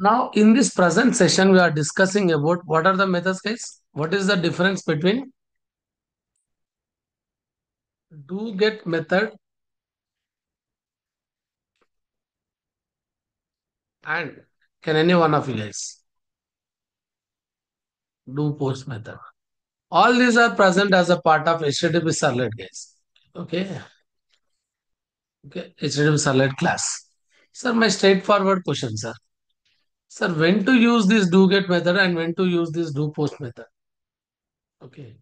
Now, in this present session, we are discussing about what are the methods, guys? What is the difference between do get method and can any one of you guys do post method? All these are present as a part of HTTP Servlet, guys. Okay, okay, HTTP Servlet class. Sir, my straightforward question, sir. Sir, when to use this do get method and when to use this do post method? Okay,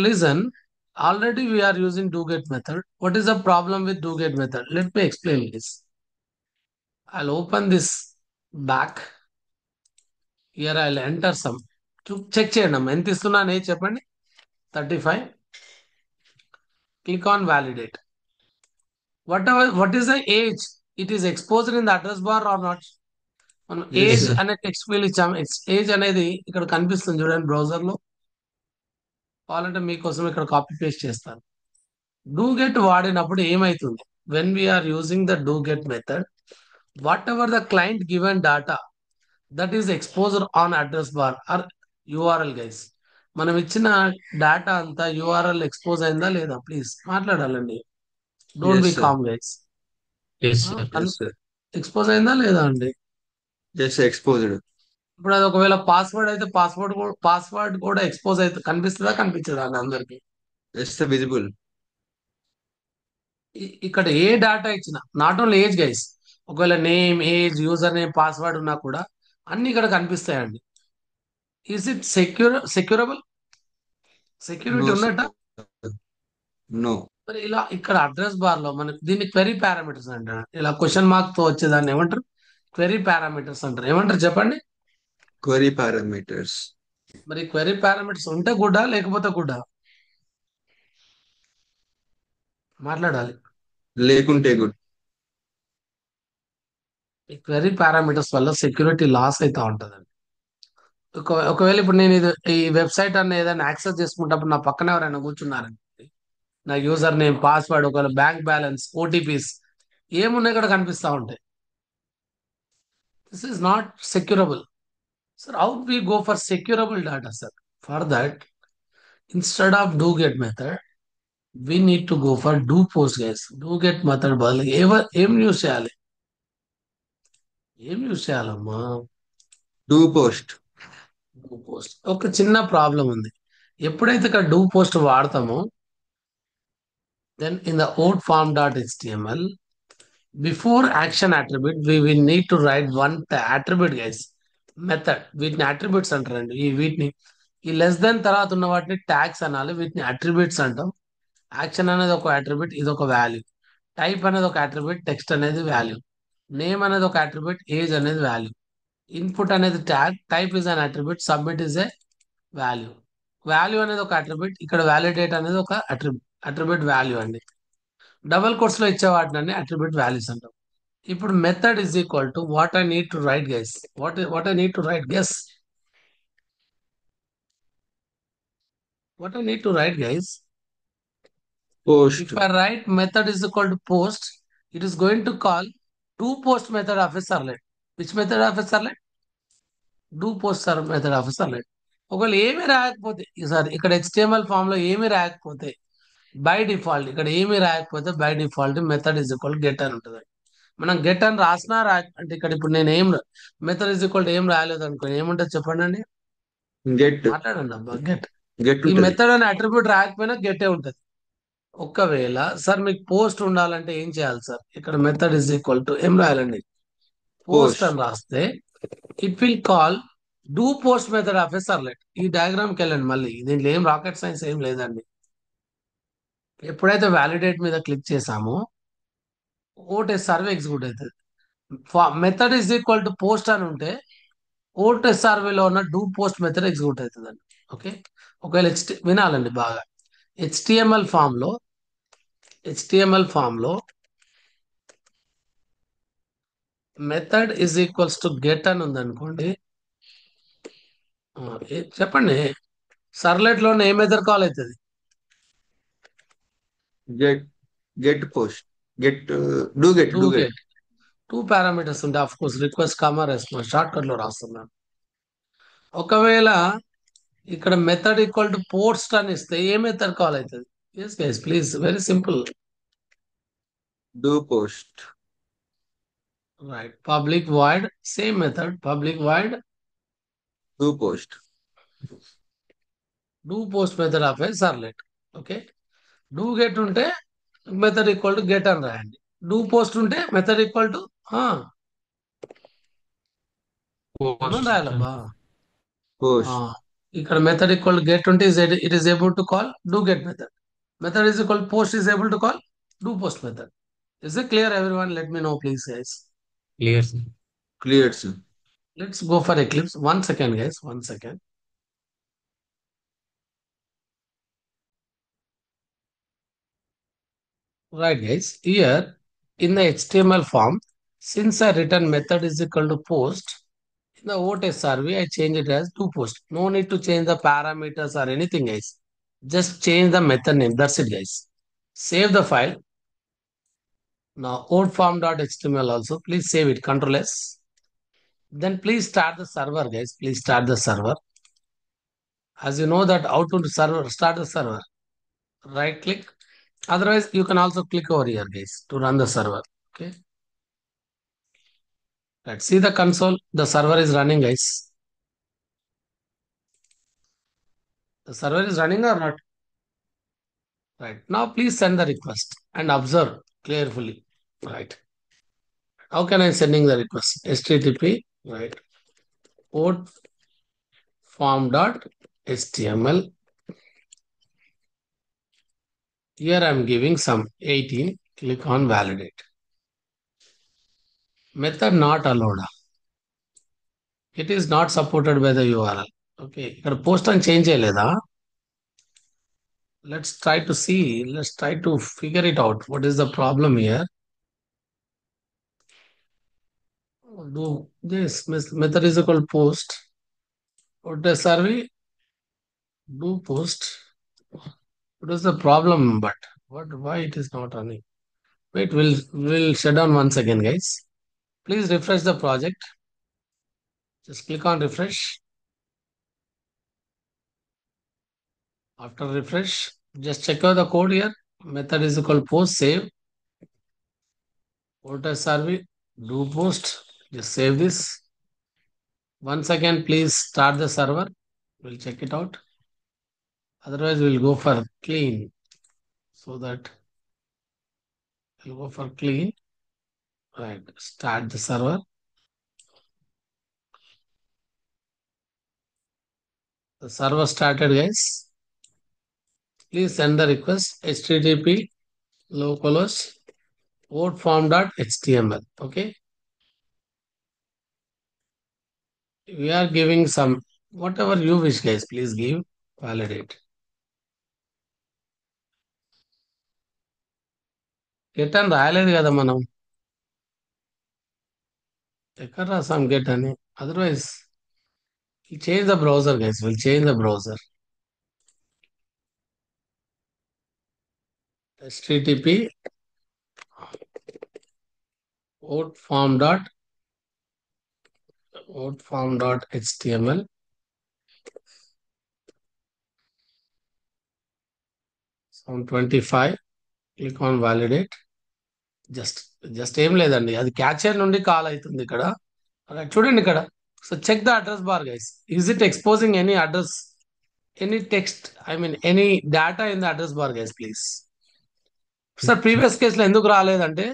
listen. Already we are using do get method. What is the problem with do get method? Let me explain this. I'll open this back. Here I'll enter some. Check చేయండి అమ్మా ఎంత ఇస్తున్నాను age చెప్పండి 35. Click on validate. What is the age? It is exposed in the address bar or not? మనం Yes, age sir. అనే text field ఇచ్చాము. Age అనేది ఇక్కడ కనిపిస్తుంది చూడండి బ్రౌజర్ లో. కావాలంటే మీకోసం ఇక్కడ కాపీ పేస్ట్ చేస్తాను. డూ గెట్ వాడినప్పుడు ఏమైతుంది? When we are using the do get method, whatever the client given data that is exposure on address bar or URL guys. మనం ఇచ్చిన డేటా అంతా యూఆర్ఎల్ ఎక్స్పోజ్ అయిందా లేదా? ప్లీజ్ మాట్లాడాలండి. Don't Yes, be sir. Calm guys. Yes, sir. Yes, sir. Expose అయిందా లేదా అండి? Yes, exposed. ఇప్పుడు అది ఒకవేళ పాస్వర్డ్ అయితే పాస్వర్డ్ కూడా ఎక్స్పోజ్ అయితే కనిపిస్తుందా కనిపించదా అండి అందరికి? Yes, sir. Visible. ఇక్కడ ఏ డేటా ఇచ్చినా నాట్ ఓన్లీ ఏజ్ గైస్, ఒకవేళ name age user name password ఉన్నా కూడా అన్ని ఇక్కడ కనిపిస్తాయండి. Is it securable? Security No, sir. ఉన్నట్ట? No. మరి ఇలా ఇక్కడ అడ్రస్ బార్ లో మనకి దీన్ని క్వెరీ పారామీటర్స్ అంటారు. ఇలా క్వశ్చన్ మార్క్ తో వచ్చేదాన్ని ఏమంటారు? క్వెరీ పారామీటర్స్ అంటారు. ఏమంటారు చెప్పండి? Query parameters. మరి క్వెరీ పారామీటర్స్ ఉంటే గుడ్డా లేకపోతే గుడ్డా? మాట్లాడాలి. లేకుంటే good. ఈ క్వెరీ పారామీటర్స్ వల్ల సెక్యూరిటీ లాస్ అవుతా ఉంటుందండి. ఒకవేళ ఇప్పుడు నేను ఈ వెబ్సైట్ అన్న ఏదైనా యాక్సెస్ చేసుకుంటప్పుడు నా పక్కన ఎవరైనా కూర్చున్నారండి, నా యూజర్ నేమ్ పాస్వర్డ్ ఒకవేళ బ్యాంక్ బ్యాలెన్స్ ఓటీపీస్ ఏమున్నాయి ఇక్కడ కనిపిస్తా ఉంటాయి. This is not securable. Sir, how we go for securable data, sir? For that, instead of do get method, we need to go for do post, guys. Do get method బదులు ఏం use చేయాలి? ఏం use చేయాలమ్మా? Do post. Do post. ఒక చిన్న problem ఉంది. ఎప్పుడైతే ఇక్కడ డూ పోస్ట్ వాడతామో then in the vote form dot HTML before action attribute we will need to write one attribute guys. Method వీటిని అట్రిబ్యూట్స్ అంటారండి. వీటిని ఈ లెస్ దెన్ తర్వాత ఉన్న వాటిని ట్యాగ్స్ అనాలి. వీటిని అట్రిబ్యూట్స్ అంటాం. యాక్షన్ అనేది ఒక అట్రిబ్యూట్, ఇది ఒక వాల్యూ. టైప్ అనేది ఒక అట్రిబ్యూట్, టెక్స్ట్ అనేది వాల్యూ. నేమ్ అనేది ఒక అట్రిబ్యూట్, ఏజ్ అనేది వాల్యూ. ఇన్పుట్ అనేది tag, type is an attribute, submit is a value. Value అనేది ఒక అట్రిబ్యూట్, ఇక్కడ వ్యాలిడేట్ అనేది ఒక అట్రిబ్యూట్ వాల్యూ అండి. డబల్ కోట్స్ లో ఇచ్చే వాటిని అట్రిబ్యూట్ వాల్యూస్ అంటాం. ఇప్పుడు method is equal to what I need to right guys. What I need to right guess. What I need to write, guys? Post. If I write method is equal to post, it is going to call do post method of a servlet. Which method of a servlet? Do post method of a servlet. ఒకవేళ ఏమి రాయకపోతే, sorry ఇక్కడ HTML form లో ఏమి రాయకపోతే by default, ఇక్కడ ఏమి రాయకపోతే by default method is equal get అని ఉంటుంది. మనం గెట్ అని రాసినా అంటే ఇక్కడ ఇప్పుడు నేను మెథడ్ ఇస్ ఈక్వల్ ఏం రాయలేదు అనుకో, ఏముంటుంది చెప్పండి అండి? Get. మాట్లాడండి అబ్బా. గెట్. Get ఈ ఉంటది. మెథడ్ అని అట్రిబ్యూట్ రాయకపోయినా గెటే ఉంటుంది. ఒకవేళ సార్ మీకు పోస్ట్ ఉండాలంటే ఏం చేయాలి సార్? ఇక్కడ మెథడ్ ఇస్ ఈక్వల్ టు ఏం రాయాలండి? Post Post. అని రాస్తే it will call do post method of a servlet. ఈ డయాగ్రామ్కి వెళ్ళండి మళ్ళీ. దీంట్లో ఏం రాకెట్ సైన్స్ ఏం లేదండి. ఎప్పుడైతే వ్యాలిడేట్ మీద క్లిక్ చేసామో ఓటే సర్వే ఎగ్జిక్యూట్ అవుతుంది. Method is equal to post అని ఉంటే ఓటే సర్వేలో ఉన్న డూ పోస్ట్ మెథడ్ ఎగ్జిక్యూట్ అవుతుందండి. ఓకే, ఒకవేళ వినాలండి బాగా. హెచ్టిఎంఎల్ ఫామ్ లో హెచ్టిఎంఎల్ ఫామ్ లో method is equals to get అని ఉంది అనుకోండి. చెప్పండి, సర్లెట్ లోనే ఏ మెథడ్ కాల్ అవుతుంది? Get. Get post. get do get do do get get two parameters ఉంటాయి. Of course request comma response shortcut లో రాస్తున్నాను. ఒకవేళ ఇక్కడ మెథడ్ ఈక్వల్ టు పోస్ట్ అని ఇస్తే ఏ మెథడ్ కాల్ అవుతుంది? Yes guys please, very simple. do post right, public void same method, public void do post do post method of a servlet. Okay, do get ఉంటే method equal to get అని రాయండి. Do post ఉంటే method equal to ఏమని post రాయాలబ్బా? post ఇక్కడ method equal get ఉంటే it is able to call do get method. Method is equal post is able to call do post method. Is it clear everyone? Let me know please guys. Clear sir. clear sir. Let's go for Eclipse. 1 second, guys. 1 second. Right, guys. Here in the HTML form, since I written method is equal to post, in the OTSRV, I change it as to post. No need to change the parameters or anything, guys. Just change the method name. That's it, guys. Save the file. Now, oldform.html also, please save it. Control S. Then please start the server, guys. Please start the server. As you know that how to start the server. Right click. Otherwise, you can also click over here, guys, to run the server. Okay. Let's see the console. The server is running, guys. The server is running or not? Right. Now, please send the request and observe carefully. Right. How can I sending the request? HTTP, right. Port form.html. Here I'm giving some 18. Click on validate. Method not allowed. It is not supported by the URL. Okay. ఇక్కడ post అని change చేయలేదా? Let's try to see. Let's try to figure it out. What is the problem here? Do this method is equal post. What the survey? Do post. What is the problem? But why it is not running? Wait, we'll shut down once again, guys. Please refresh the project. Just click on refresh. After refresh, just check out the code here. Method is equal post, save. What a survey, do post. Just save this. Once again, please start the server. We'll check it out. Otherwise, we'll go for clean. So that we'll go for clean. Right. Start the server. The server started, guys. Please send the request http localhost oatform.html. Okay. We are giving some whatever you wish, guys. Please give validate. Get అని రాయలేదు కదా మనం. ఎక్కడ రాసాం get అని? Otherwise we'll change the browser, guys. We'll change the browser. http oatform.html. Sound 25. Click on validate. Just ఏం లేదండి, అది క్యాచర్ నుండి కాల్ అవుతుంది ఇక్కడ. అలా చూడండి ఇక్కడ. So check the address bar, guys. Is it exposing any address, any text, I mean any data in the address bar, guys please. Sir previous కేసులో ఎందుకు రాలేదంటే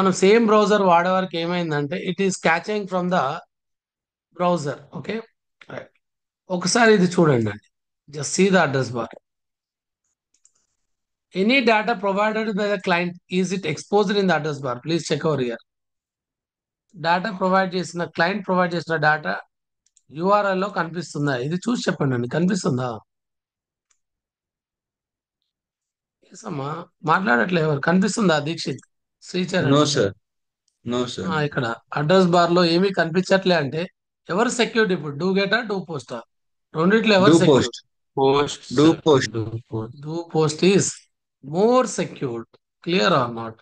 మనం సేమ్ బ్రౌజర్ వాడే వరకు ఏమైందంటే it is caching from the browser. Okay, ఒకసారి ఇది చూడండి అండి. Just see the address bar. Any data provided by the client, is it exposed in the address bar? Please check over here. Data provide చేసిన client provide చేసిన data URL లో కనిపిస్తుందా? ఇది చూసి చెప్పండి అండి. కనిపిస్తుందా? అమ్మా మాట్లాడట్లే ఎవరు? కనిపిస్తుందా Deekshith, Sricharan? No sir. No sir. ఇక్కడ అడ్రస్ బార్ లో ఏమీ కనిపించట్లే అంటే ఎవరు సెక్యూర్డ్? ఇప్పుడు డూ గెటా డూ పోస్టా? రెండిట్లో ఎవరు Do secured? post. Post Do sir. post. Do post. Do post is more secured. Clear or not?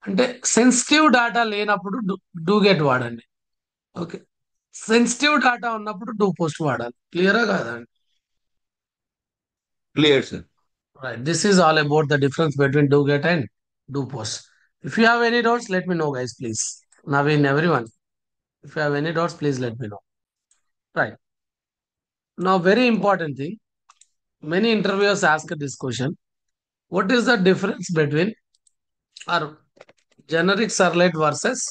అంటే సెన్సిటివ్ డేటా లేనప్పుడు డూ గెట్ వాడండి. ఓకే, సెన్సిటివ్ డేటా ఉన్నప్పుడు డూ పోస్ట్ వాడాలి. క్లియరా కాదండి? Clear, sir. Right. This is all about the difference between do get and do post. If you have any doubts, let me know, guys, please. Naveen, everyone. If you have any doubts, please let me know. Right. Now, very important thing. Many interviewers ask this question. What is the difference between our generic servlet versus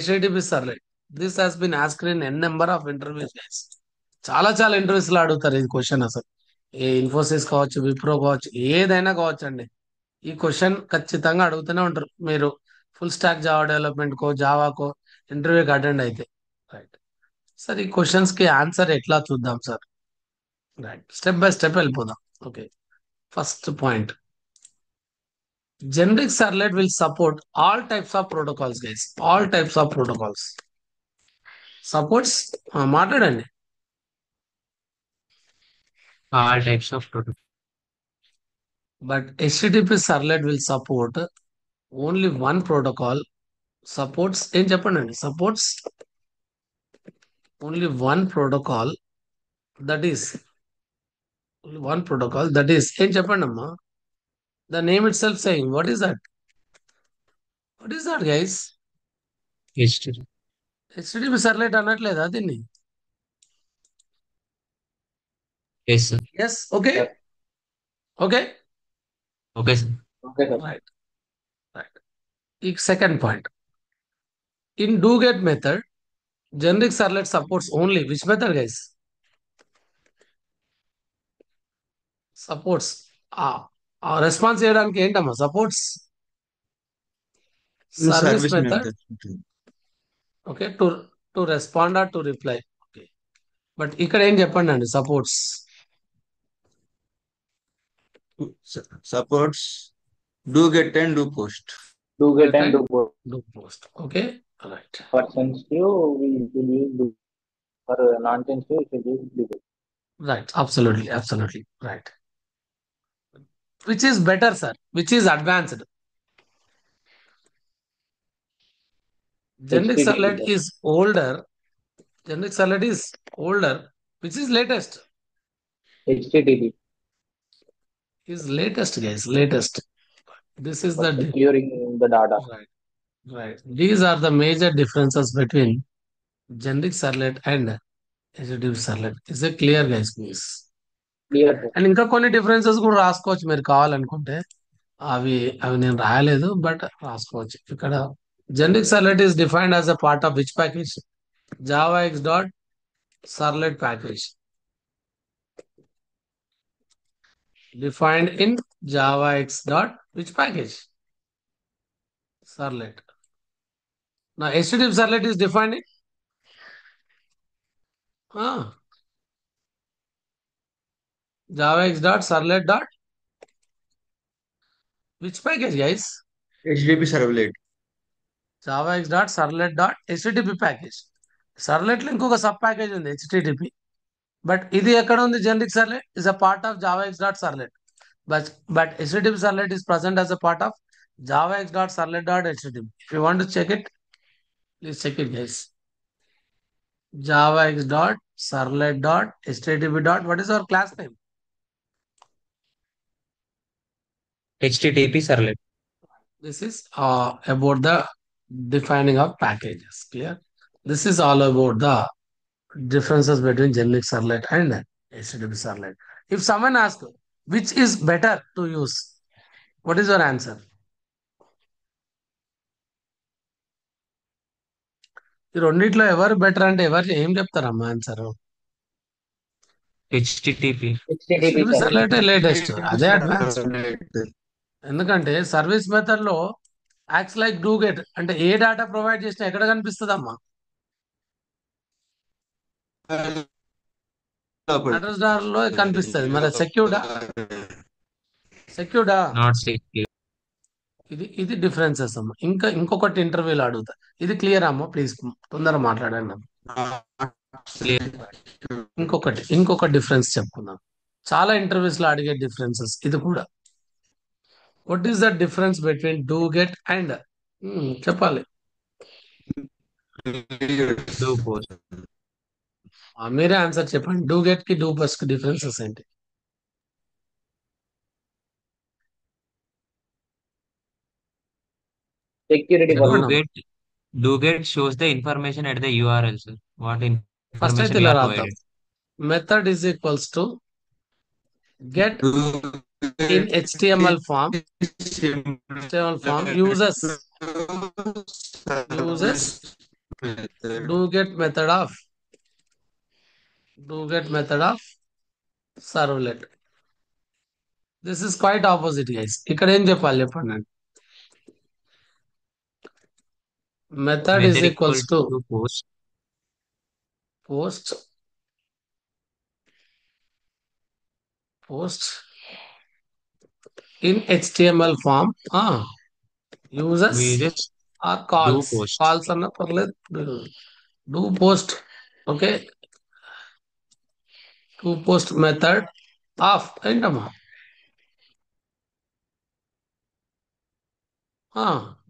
HTTP servlet? This has been asked in n number of interviews, guys. చాలా చాలా interviews లో అడుగుతారు ఈ question. అసలు ఏ ఇన్ఫోసిస్ కావచ్చు, విప్రో కావచ్చు, ఏదైనా కావచ్చు అండి, ఈ క్వశ్చన్ ఖచ్చితంగా అడుగుతూనే ఉంటారు. మీరు ఫుల్ స్టాక్ జావా డెవలప్మెంట్ కో జావాకో ఇంటర్వ్యూకి అటెండ్ అయితే. రైట్ సార్, ఈ క్వశ్చన్స్ కి ఆన్సర్ ఎట్లా చూద్దాం సార్? రైట్, స్టెప్ బై స్టెప్ వెళ్ళిపోదాం. Okay, first point, generic servlet will support all types of protocols, guys. All types of protocols supports మాట్లాడండి. All types of protocol. But HTTP servlet will support only one protocol. Supports ఏం చెప్పండి? Supports only one protocol, that is only one protocol, that is ఏం చెప్పండి అమ్మా? The name itself saying, what is that? What is that, guys? HTTP. HTTP servlet అనట్లేదా దీన్ని? Yes, sir. Yes, okay. Yes. Okay, Okay, sir. Okay, sir. right, right. Second point, in doGet method, generic servlet supports only which method, guys? Supports response చేయడానికి ఏంటమ్మా? Supports The service service method. method. Okay, to respond or to reply. Okay, but ఇక్కడ ఏం చెప్పండి అండి? Supports Supports do get and do post. Do get and do both. Do post. Okay, right. For sensitive, we should use do. For non-sensitive, we should use do. Right, absolutely right. Which is better, sir? Which is advanced? Generic HTTP, servlet sir. is older. Generic servlet is older. Which is latest? HTTP. Is latest, guys. Latest. This is For the securing the data. right. Right. These are the major differences between generic servlet and HTTP servlet. Is it clear, guys, please? Clear, sir. And ఇంకా కొన్ని differences కూడా రాసుకోవచ్చు మీరు కావాలనుకుంటే. అవి అవి నేను రాయలేదు, బట్ రాసుకోవచ్చు. ఇక్కడ generic servlet is defined as a part of which package? Java X dot servlet package. Defined in Java X dot which package? Servlet. Now HTTP servlet is defined in Java X dot servlet dot which package, guys? HTTP servlet. Java X dot servlet dot HTTP package. Servlet లో ఇంకొక sub package ఉంది HTTP, but ఇది ఎక్కడ ఉంది? Generic servlet is a part of Java X dot servlet, but HTTP servlet is present as a part of Java X dot servlet dot HTTP. If you want to check it, please check it, guys. Java X dot servlet dot HTTP dot, what is our class name? HTTP servlet. This is about the defining of packages. Clear? This is all about the differences between generic servlet and HTTP servlet. If someone asks which is better to use, what is your answer? ఈ రెండిట్లో ఎవరు better అంటే ఎవరు ఏం చెప్తారమ్మా answer? HTTP. HTTP, sir. servlet latest, అదే advance. ఎందుకంటే service method లో యాక్ట్స్ లైక్ డూ గెట్, అంటే ఏ డేటా ప్రొవైడ్ చేసినా ఎక్కడ కనిపిస్తుందమ్మా? అడ్రస్ బార్ లో కనిపిస్తుంది. మరి సెక్యూర్డా? Not secure. ఇది డిఫరెన్సెస్ అమ్మా. ఇంకొకటి ఇంటర్వ్యూలో అడుగుతా. ఇది క్లియర్ అమ్మా? ప్లీజ్ తొందరగా మాట్లాడండి అమ్మా. Clear. ఇంకొక డిఫరెన్స్ చెప్పుకుందాం. చాలా ఇంటర్వ్యూస్ లో అడిగే డిఫరెన్సెస్ ఇది కూడా. What is the difference between do get and? చెప్పాలి. Do post. మీరే ఆన్సర్ చెప్పండి. డూ గెట్ కి డూ పోస్ట్ కి డిఫరెన్సెస్ ఏంటి? సెక్యూరిటీ Do చెప్పండి పర్పస్. అమ్మా. get shows the information at the URL, sir. What first information అయితే we ఇలా are రాద్దాం. provided. Method is equals to get Do in get HTML form similar uses to uses service method. do get method of servlet. This is quite opposite guys. ఇక్కడ ఏం చెప్పాలి చెప్పండి. Method is Method equal equals to to post. Post in HTML form uses We just are do calls. post. Calls అన్న పర్లేదు. Do post. Okay. Do post method of ఏంటమ్మా?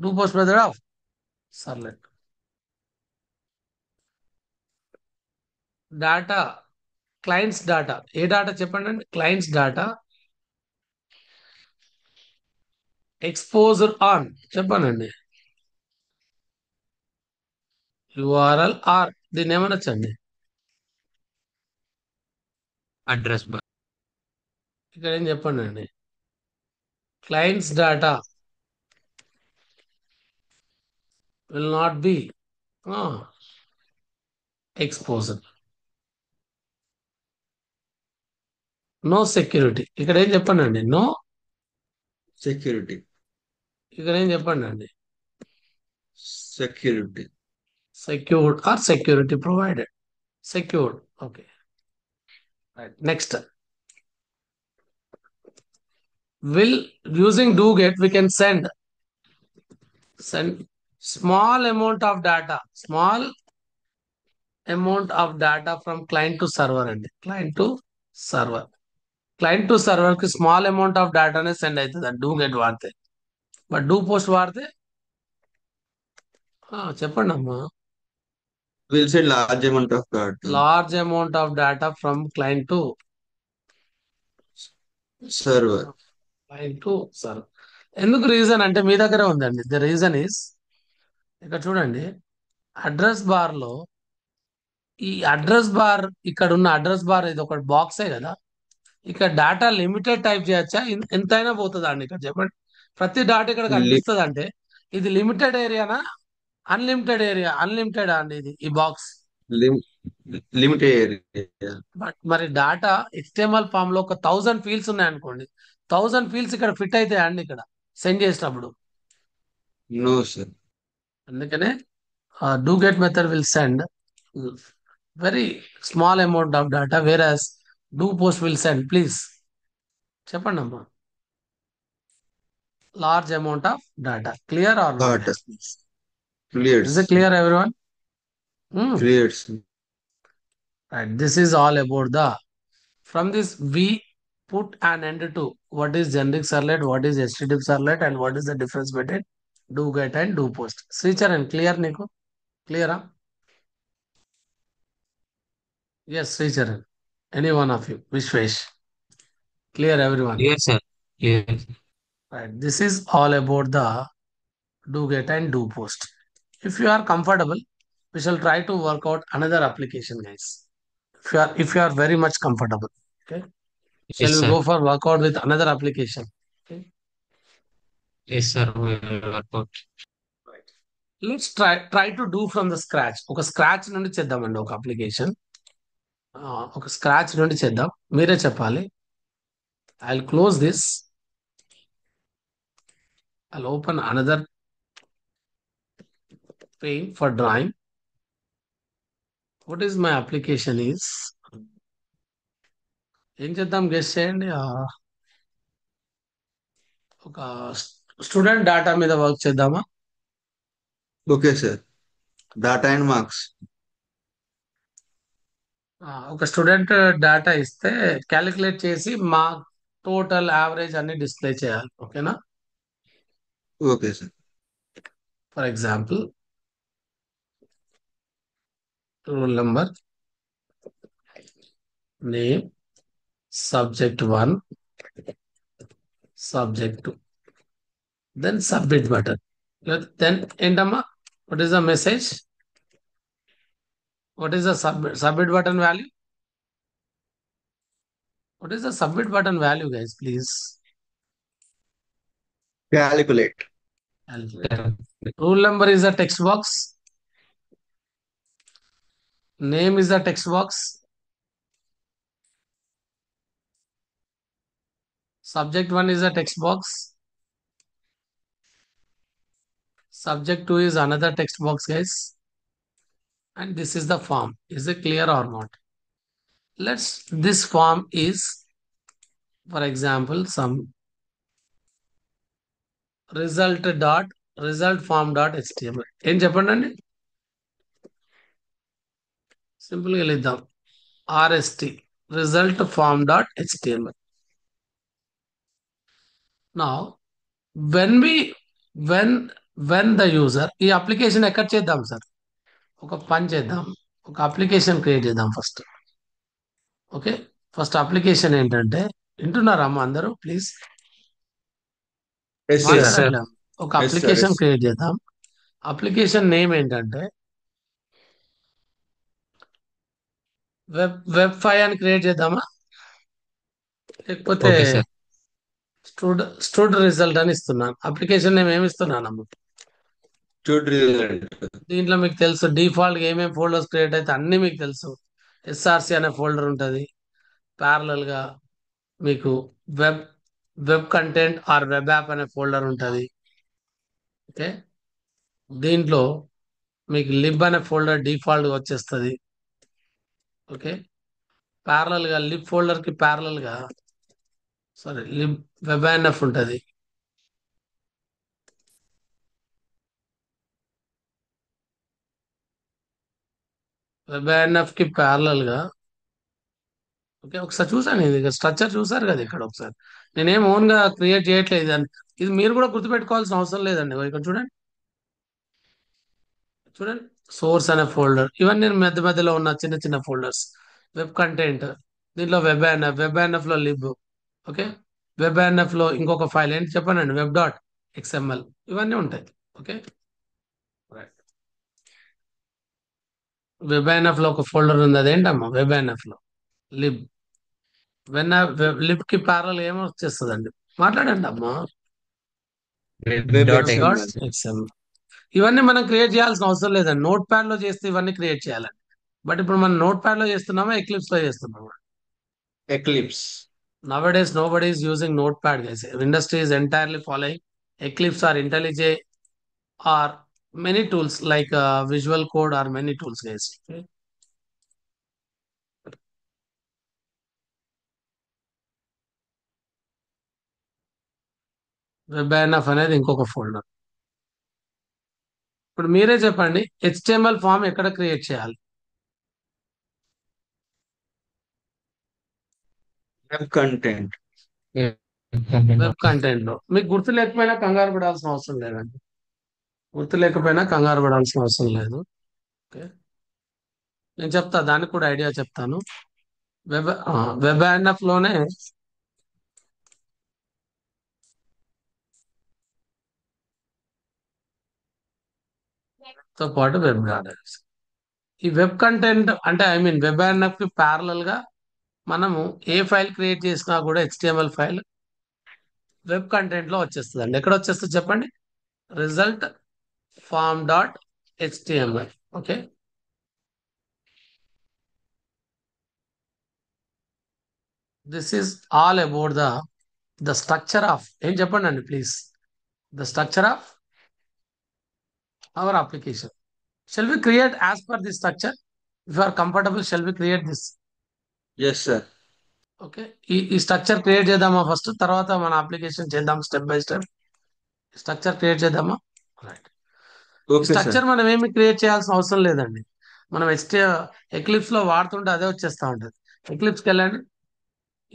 Do post method of servlet. Data, clients data. ఏ data చెప్పండి అండి? Clients data exposure on చెప్పానండి. URL or దీన్ని ఏమనొచ్చండి? Address bar. ఇక్కడ ఏం చెప్పండి అండి? Clients data will not be exposure. No security. ఇక్కడ ఏం చెప్పండి అండి? No Security. ఇక్కడ ఏం చెప్పండి అండి? Security. Secured or security provided. Secured. Okay. Right. Next, will using do get we can send small amount of data from client to server అండి. client to server కి స్మాల్ అమౌంట్ ఆఫ్ డేటానే సెండ్ అవుతుంది do get వాడితే. But do post వాడితే చెప్పండి అమ్మా. We'll send large amount of data. Large amount of data from client to Server. Server. ఎందుకు reason అంటే మీ దగ్గరే ఉందండి. ద రీజన్ ఈస్ ఇక్కడ చూడండి. అడ్రస్ బార్ లో ఈ అడ్రస్ బార్, ఇక్కడ ఉన్న అడ్రస్ బార్ ఇది ఒక బాక్సే కదా. ఇక్కడ డేటా లిమిటెడ్ టైప్ చేయొచ్చా? ఎంతైనా పోతుందా అండి? ఇక్కడ చెప్పండి. ప్రతి డాటా ఇక్కడ Li- కనిపిస్తుంది అంటే ఇది లిమిటెడ్ ఏరియానా అన్లిమిటెడ్ ఏరియా? అన్లిమిటెడ్ అండి ఇది ఈ box. lim- Limited area. But మరి డాటా HTML ఫామ్ లో ఒక 1000 ఫీల్డ్స్ ఉన్నాయనుకోండి. 1000 ఫీల్డ్స్ ఇక్కడ ఫిట్ అవుతాయి అండి ఇక్కడ సెండ్ చేసినప్పుడు. No, sir. అందుకనే do get method will send very small amount of data, whereas do post will send please చెప్పండి అమ్మా large amount of data. Clear or not? Data. Clear. Is it clear everyone? Clear. Sir. Right. This is all about the, from this we put an end to what is generic servlet, what is HTTP servlet, and what is the difference between do get and do post. Sricharan, clear Niku? Clear? Yes, Sricharan. Any one of you? Vishwesh. Clear everyone? Yes, sir. Yes. Right. This is all about the do get and do post. If you are comfortable, we shall try to work out another application, guys. If you are very much comfortable, okay. Shall Yes, we sir. go for workout with another application? Okay. Yes, sir. We will work out. Right. Let's try to do from the scratch. ఒక scratch నుండి చేద్దామండి ఒక application. ఒక scratch నుండి చేద్దాం. మీరే చెప్పాలి. I'll close this. I'll open another pane for drawing. What is my application is? ఏం చేద్దాం గెస్ చేయండి. ఒక స్టూడెంట్ డేటా మీద వర్క్ చేద్దామా? Okay, sir. Data and marks. ఒక స్టూడెంట్ డేటా ఇస్తే క్యాలిక్యులేట్ చేసి మా టోటల్ యావరేజ్ అన్ని డిస్ప్లే చేయాలి. ఓకేనా? Okay sir. For example rule number, name, subject 1, subject 2, then submit button. Then ఏంటమ్మా, what is the message? What is the submit button value? What is the submit button value, guys? Please Calculate. calculate. Rule number is a text box. Name is a text box. Subject 1 is a text box. Subject 2 is another text box, guys. And this is the form. Is it clear or not? This form is, for example, some result form dot html. ఏం చెప్పండి అండి, సింపుల్గా వెళ్దాం. rst result form dot html. Now when the user, ఈ application ఎక్కడ చేద్దాం sir? ఒక పని చేద్దాం, ఒక అప్లికేషన్ క్రియేట్ చేద్దాం ఫస్ట్. ఓకే, ఫస్ట్ అప్లికేషన్ ఏంటంటే, వింటున్నారా అమ్మ అందరూ? Please Yes, sir. Yes, sir. మాట్లాడట్లేదు. ఒక Yes, sir. Application Yes. Create చేద్దాం. అప్లికేషన్ నేమ్ ఏంటంటే వెబ్ 5 అని క్రియేట్ చేద్దామా, లేకపోతే ఓకే సార్. స్టూడ్ రిజల్ట్ అని ఇస్తున్నాను. అప్లికేషన్ నేమ్ ఏమి ఇస్తున్నాను? Should result. దీంట్లో మీకు తెలుసు డిఫాల్ట్ ఏమేమి ఫోల్డర్స్ క్రియేట్ అయితే అన్ని మీకు తెలుసు. ఎస్ఆర్సి అనే ఫోల్డర్ ఉంటుంది. ప్యారలల్ గా మీకు web web content or web app అనే ఫోల్డర్ ఉంటుంది. ఓకే, దీంట్లో మీకు లిబ్ అనే ఫోల్డర్ డిఫాల్ట్ గా వచ్చేస్తుంది. ఓకే, ప్యారలల్ గా లిబ్ ఫోల్డర్ కి ప్యారలల్ గా లిబ్ వెబ్ ఎన్ఎఫ్ ఉంటుంది. వెబ్ ఎన్ఎఫ్ కి ప్యారలల్ గా, ఓకే, ఒకసారి చూసాను ఇది స్ట్రక్చర్ చూసారు కదా ఇక్కడ. ఒకసారి నేనేం ఓన్ గా క్రియేట్ చేయట్లేదు ఇది. ఇది మీరు కూడా గుర్తుపెట్టుకోవాల్సిన అవసరం లేదండి. ఇక్కడ చూడండి, చూడండి సోర్స్ అనే ఫోల్డర్, ఇవన్నీ మధ్య మధ్యలో ఉన్న చిన్న చిన్న ఫోల్డర్స్. వెబ్ కంటెంట్, దీంట్లో వెబ్ ఎన్ఎఫ్ లో లిబ్. ఓకే, వెబ్ ఎన్ఎఫ్ లో ఇంకొక ఫైల్ ఏంటి చెప్పానండి, వెబ్ డాట్ ఎక్స్ఎంఎల్, ఇవన్నీ ఉంటాయి. ఓకే, వెబ్ ఎన్ఎఫ్ లో ఒక ఫోల్డర్ ఉంది, అదేంటమ్మా వెబ్ ఎన్ఎఫ్ లో లిబ్. లిబ్ కి ప్యారల్ ఏమో వచ్చేస్తుందండి, మాట్లాడండి అమ్మా, Web dot dot XML. XML. ఇవన్నీ మనం క్రియేట్ చేయాల్సిన అవసరం లేదండి, నోట్ ప్యాడ్ లో చేస్తే ఇవన్నీ క్రియేట్ చేయాలండి. బట్ ఇప్పుడు మనం నోట్ ప్యాడ్ లో చేస్తున్నామా, ఎక్లిప్స్ లో చేస్తున్నామా? Eclipse. Nowadays nobody is using notepad, guys. Industry is entirely following Eclipse or IntelliJ or many tools like Visual Code or many tools, guys. Okay. WebINF అనేది ఇంకొక folder. ఇప్పుడు మీరే చెప్పండి, HTML ఫామ్ ఎక్కడ క్రియేట్ చేయాలి? Web content. Web content లో. మీకు గుర్తు లేకపోయినా కంగారు పడాల్సిన అవసరం లేదండి, గుర్తు లేకపోయినా కంగారు పడాల్సిన అవసరం లేదు. ఓకే, నేను చెప్తా, దానికి కూడా ఐడియా చెప్తాను. WebINF లోనే తో పాటు వెబ్ డాటర్స్. ఈ వెబ్ కంటెంట్ అంటే WebINF కి ప్యారలల్ గా మనము ఏ ఫైల్ క్రియేట్ చేసినా కూడా HTML ఫైల్ వెబ్ కంటెంట్ లో వచ్చేస్తుంది అండి. ఎక్కడ వచ్చేస్తుంది చెప్పండి, result form dot HTML. Okay, this is all about the structure of, ఏం చెప్పండి అండి please, the structure of our application. Shall we create as per the structure? If you are comfortable, shall we create this? Yes, sir. Okay, ఈ structure create చేద్దామా first, తర్వాత మన application చేద్దాం step by step. Structure create చేద్దామా? Right. ఈ Okay, sir. Structure మనం ఏమి create చేయాల్సిన అవసరం లేదండి. మనం ఎక్లిప్స్ లో వాడుతుంటే అదే వచ్చేస్తా ఉంటుంది. ఎక్లిప్స్కి వెళ్ళండి,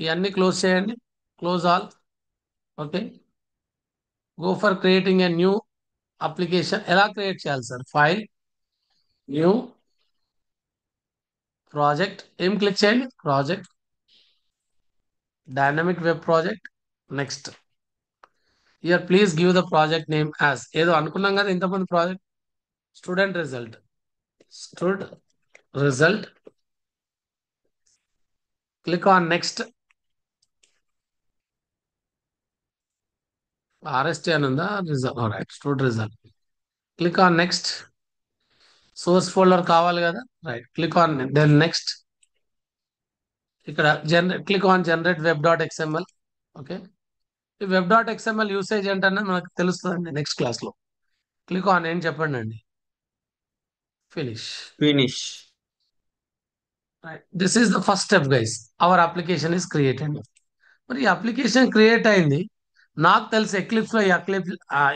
ఇవన్నీ క్లోజ్ చేయండి, close all. Okay, go for creating a new application. ఎలా క్రియేట్ చేయాలి సార్? File, new project. ఏం క్లిక్ చేయండి? Project, dynamic web project. Next year please give the project name as, ఏదో అనుకున్నాం కదా ఇంతమంది project, student result. Stud result. Click on next. RST అని ఉందా? Result. Right, stud result. Click on next. Source folder కావాలి కదా, right. Click on then next. ఇక్కడ click on generate web dot XML. Okay, ఈ వెబ్ డాట్ ఎక్స్ఎంఎల్ యూసేజ్ ఏంటన్నది మనకు తెలుస్తుందండి next క్లాస్లో. క్లిక్ ఆన్ ఏం చెప్పండి అండి. Finish. Finish. Right, this is the first step guys. Our application is created. మరి ఈ అప్లికేషన్ క్రియేట్ అయింది, నాకు తెలుసు ఎక్లిప్స్ లో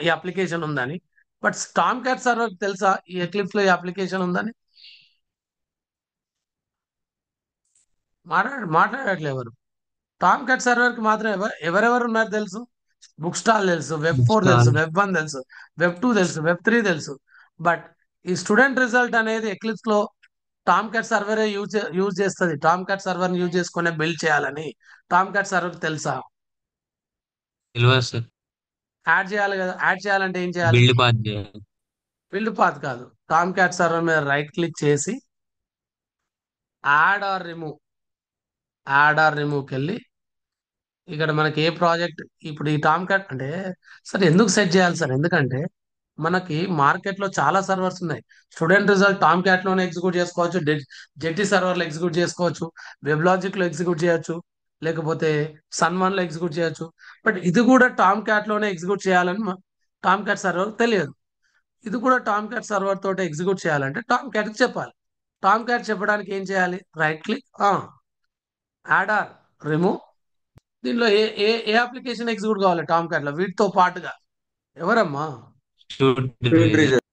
ఈ అప్లికేషన్ ఉందని. బట్ టామ్ క్యాట్ సర్వర్ తెలుసా ఈ ఎక్లిప్స్ లో ఈ అప్లికేషన్ ఉందని? మాట్లాడట్లే ఎవరు. టామ్ క్యాట్ సర్వర్ కి మాత్రం ఎవరెవరు ఉన్నారు తెలుసు. బుక్ స్టాల్ తెలుసు, వెబ్ 4 తెలుసు, Install. వెబ్ 1 తెలుసు, వెబ్ 2 తెలుసు, వెబ్ 3 తెలుసు. బట్ ఈ స్టూడెంట్ రిజల్ట్ అనేది ఎక్లిప్స్ లో టామ్ క్యాట్ సర్వర్ యూజ్ చేస్తుంది. టామ్ క్యాట్ సర్వర్ యూజ్ చేసుకునే బిల్డ్ చేయాలని టామ్ క్యాట్ సర్వర్ తెలుసా? తెలియదు సార్. యాడ్ చేయాలి కదా, యాడ్ చేయాలంటే ఏం చేయాలి? బిల్డ్ పాత్ చేయాలి. బిల్డ్ పాత్ కాదు, టామ్ క్యాట్ సర్వర్ మీద రైట్ క్లిక్ చేసి యాడ్ ఆర్ రిమూవ్కి వెళ్ళి ఇక్కడ మనకి ఏ ప్రాజెక్ట్, ఇప్పుడు ఈ టామ్ క్యాట్ అంటే సార్ ఎందుకు సెట్ చేయాలి సార్? ఎందుకంటే మనకి మార్కెట్లో చాలా సర్వర్స్ ఉన్నాయి. స్టూడెంట్ రిజల్ట్ టామ్ క్యాట్ లోనే ఎగ్జిక్యూట్ చేసుకోవచ్చు, జెట్టి సర్వర్లో ఎగ్జిక్యూట్ చేసుకోవచ్చు, వెబ్ లాజిక్ లో ఎగ్జిక్యూట్ చేయొచ్చు, లేకపోతే సన్1 లో ఎగ్జిక్యూట్ చేయొచ్చు. బట్ ఇది కూడా టామ్ క్యాట్ లోనే ఎగ్జిక్యూట్ చేయాలని టామ్ క్యాట్ సర్వర్ తెలియదు. ఇది కూడా టామ్ క్యాట్ సర్వర్ తోటి ఎగ్జిక్యూట్ చేయాలంటే టామ్ క్యాట్ కి చెప్పాలి. టామ్ క్యాట్ చెప్పడానికి ఏం చేయాలి? Right click, add or remove. దీనిలో ఏ ఏ ఏ అప్లికేషన్ ఎగ్జిక్యూట్ కావాలి టామ్ క్యాట్ లో వీటితో పాటుగా? ఎవరమ్మా? Student Student result. result.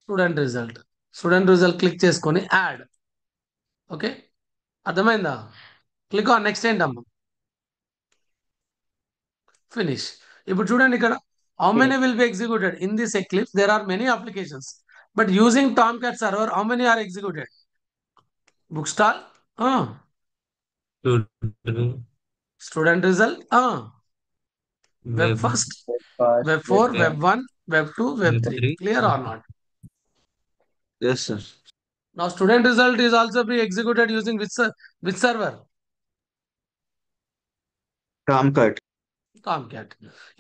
Student result. Student result click చేసుకొని యాడ్. ఓకే, అర్థమైందా? Click on next. ఏంటమ్మా? ఫినిష్. ఇప్పుడు చూడండి ఇక్కడ, how many will be executed in this Eclipse? There are many applications, but using Tomcat server how many are executed? Book stall, Student. Student result, web Web. First, Fast, web 4, web web 1, web 2, web 3. Web3. Clear or not? Yes, sir. Now student result is also be executed using which server? Tomcat. Tomcat.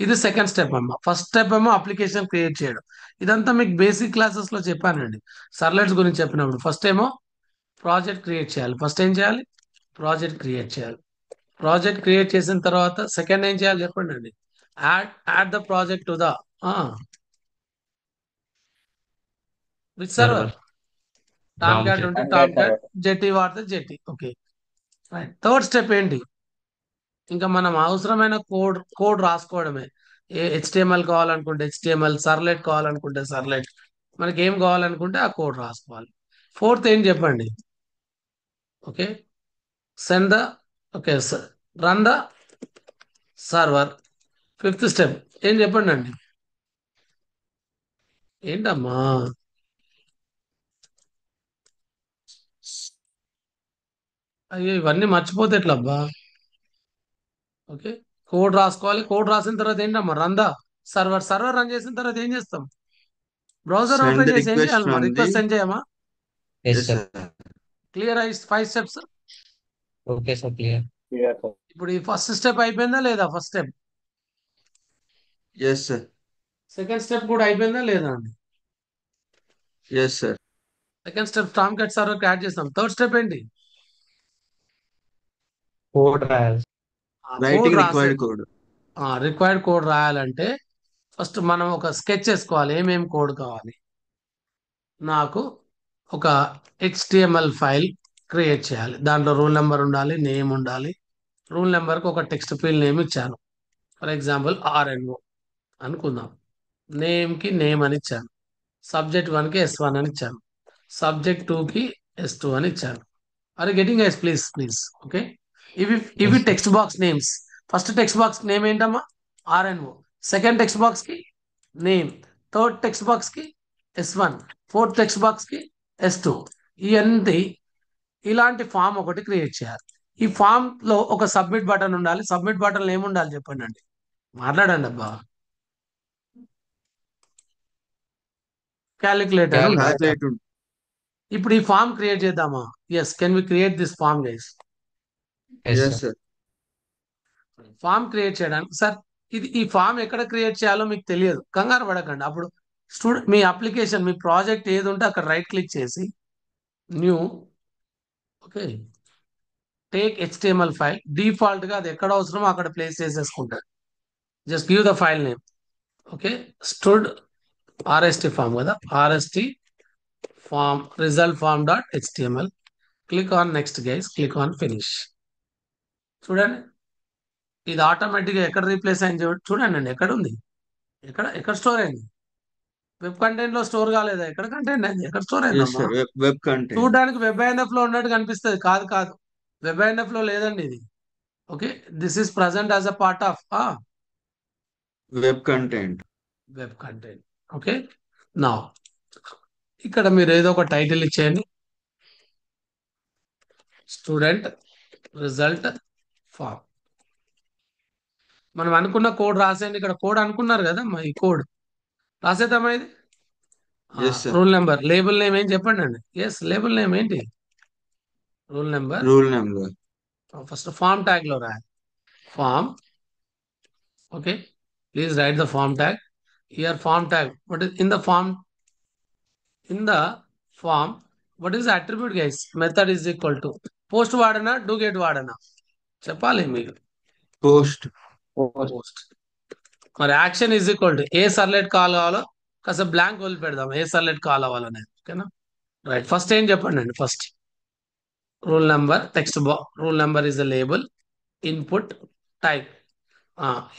ఇది second step అమ్మా. First step ఏమో application create చేయడం. ఇదంతా మీకు basic classes లో చెప్పానండి, సర్లెట్స్ గురించి చెప్పినప్పుడు. ఫస్ట్ ఏమో ప్రాజెక్ట్ క్రియేట్ చేయాలి. ఫస్ట్ ఏం చేయాలి? ప్రాజెక్ట్ క్రియేట్ చేయాలి. ప్రాజెక్ట్ క్రియేట్ చేసిన తర్వాత సెకండ్ ఏం చేయాలి చెప్పండి అండి. Add the project to the which server? Server. Tomcat Tomcat. ఉంటే Tomcat Tomcat, server. Jetty వాడితే Jetty. Okay, right. Third step ఏంటి? ఇంకా మనం అవసరమైన కోడ్ రాసుకోవడమే. హెచ్టిఎంఎల్ కావాలనుకుంటే హెచ్టిఎంఎల్, సర్లెట్ కావాలనుకుంటే సర్లెట్, మనకి ఏం కావాలనుకుంటే ఆ కోడ్ రాసుకోవాలి. ఫోర్త్ ఏం చెప్పండి? Okay, send the, okay, run the server. Fifth step ఏం చెప్పండి అండి. ఏంటమ్మా? అయ్యో, ఇవన్నీ మర్చిపోతే ఎట్లా అబ్బా? ఓకే, కోడ్ రాసుకోవాలి. కోడ్ రాసిన తర్వాత ఏంటమ్మా? రన్ ద సర్వర్ రన్ చేసిన తర్వాత ఏం చేస్తాం? బ్రౌజర్ Send ఓపెన్ the చేసి ఏం request చేయాలమ్మా? from request the. సెండ్ చేయమా? Yes, Yes, sir. sir. Clear అయి 5 steps. Okay, sir. Clear. clear, sir. ఇప్పుడు ఈ ఫస్ట్ స్టెప్ అయిపోయిందా లేదా? First step. Yes, sir. Second step కూడా అయిపోయిందా లేదా అండి? Yes, sir. Second step Tom cat server add చేస్తాం. థర్డ్ స్టెప్ ఏంటి? Code trials. కోడ్ Writing రాసే, required code. రిక్వైర్డ్ కోడ్ రాయాలంటే ఫస్ట్ మనం ఒక స్కెచ్ చేసుకోవాలి. ఏమేం కోడ్ కావాలి? నాకు ఒక HTML ఫైల్ క్రియేట్ చేయాలి. దాంట్లో రూల్ నెంబర్ ఉండాలి, నేమ్ ఉండాలి. రూల్ నెంబర్కి ఒక టెక్స్ట్ ఫీల్డ్ నేమ్ ఇచ్చాను. ఫర్ ఎగ్జాంపుల్ RNO అనుకుందాం. నేమ్కి నేమ్ అని ఇచ్చాను. సబ్జెక్ట్ 1కి S1 అని ఇచ్చాను. సబ్జెక్ట్ 2కి S2 అని ఇచ్చాను. Are getting guys? Please. Okay, ఇవి Yes, sir. Text box names. First text box name ఏంటమ్మా? RNO. సెకండ్ టెక్స్ట్ బాక్స్ కి నేమ్. థర్డ్ టెక్స్ట్ బాక్స్ కి S1. ఫోర్త్ టెక్స్ట్ బాక్స్ కి S2. ఇవన్నీ ఇలాంటి ఫామ్ ఒకటి క్రియేట్ చేయాలి. ఈ ఫామ్ లో ఒక సబ్మిట్ బటన్ ఉండాలి. సబ్మిట్ బటన్ ఏముండాలి చెప్పండి అండి, మాట్లాడండి అబ్బా. క్యాలిక్యులేటర్ ఉండాలి. Calculate. ఇప్పుడు ఈ ఫామ్ క్రియేట్ చేద్దామా? Yes, can we create this form guys? Yes, Yes, sir. sir. Form create చేయడానికి సార్, ఈ ఫామ్ ఎక్కడ క్రియేట్ చేయాలో మీకు తెలియదు, కంగారు పడకండి. అప్పుడు మీ అప్లికేషన్, మీ ప్రాజెక్ట్ ఏది ఉంటే అక్కడ రైట్ క్లిక్ చేసి new, okay, take HTML file. Default గా అది ఎక్కడ అవసరమో అక్కడ ప్లేస్ చేసేసుకుంటారు. Just give the file name. Okay, స్టూడ్ RST ఫామ్ కదా, RST form result form dot HTML. Click on next guys, click on finish. చూడండి, ఇది ఆటోమేటిక్గా ఎక్కడ రీప్లేస్ అయింది చూడండి అండి. ఎక్కడ ఉంది? ఎక్కడ స్టోర్ అయింది? వెబ్ కంటెంట్ లో స్టోర్ కాలేదా? ఎక్కడ కంటెంట్ అయింది? ఎక్కడ స్టోర్ Yes, అయిందమ్మా? sir. Web content. చూడడానికి WebINF లో ఉన్నట్టు కనిపిస్తుంది. కాదు, WebINF లో లేదండి ఇది. Okay, this is present as a part of Web content. Web content. Okay, నా ఇక్కడ మీరు ఏదో ఒక టైటిల్ ఇచ్చేయండి. Student result form. మనం అనుకున్న కోడ్ రాసేయండి. ఇక్కడ కోడ్ అనుకున్నారు కదా, ఈ కోడ్ రాసేద్దామా? ఇది Yes, sir. Roll number, label name ఏం చెప్పండి అండి. ఎస్, లేబుల్ నేమ్ ఏంటి? Roll number. Rule number. First form tag లో రాయాలి. Form. Okay, please write the form tag. Here form tag, what is in the form? In the form, what is the attribute guys? Method is equal to post వాడనా, do get వాడనా చెప్పాలి మీరు. Post. Post. మరి action is equal to ఏ servlet call కావాలో కాస్త blank వదిలి పెడదాం. ఏ సర్లెట్ కాల్ అవ్వాలనేది. ఓకేనా? రైట్, ఫస్ట్ ఏం చెప్పండి అండి. First rule number, text box. Rule number is the label. Input type.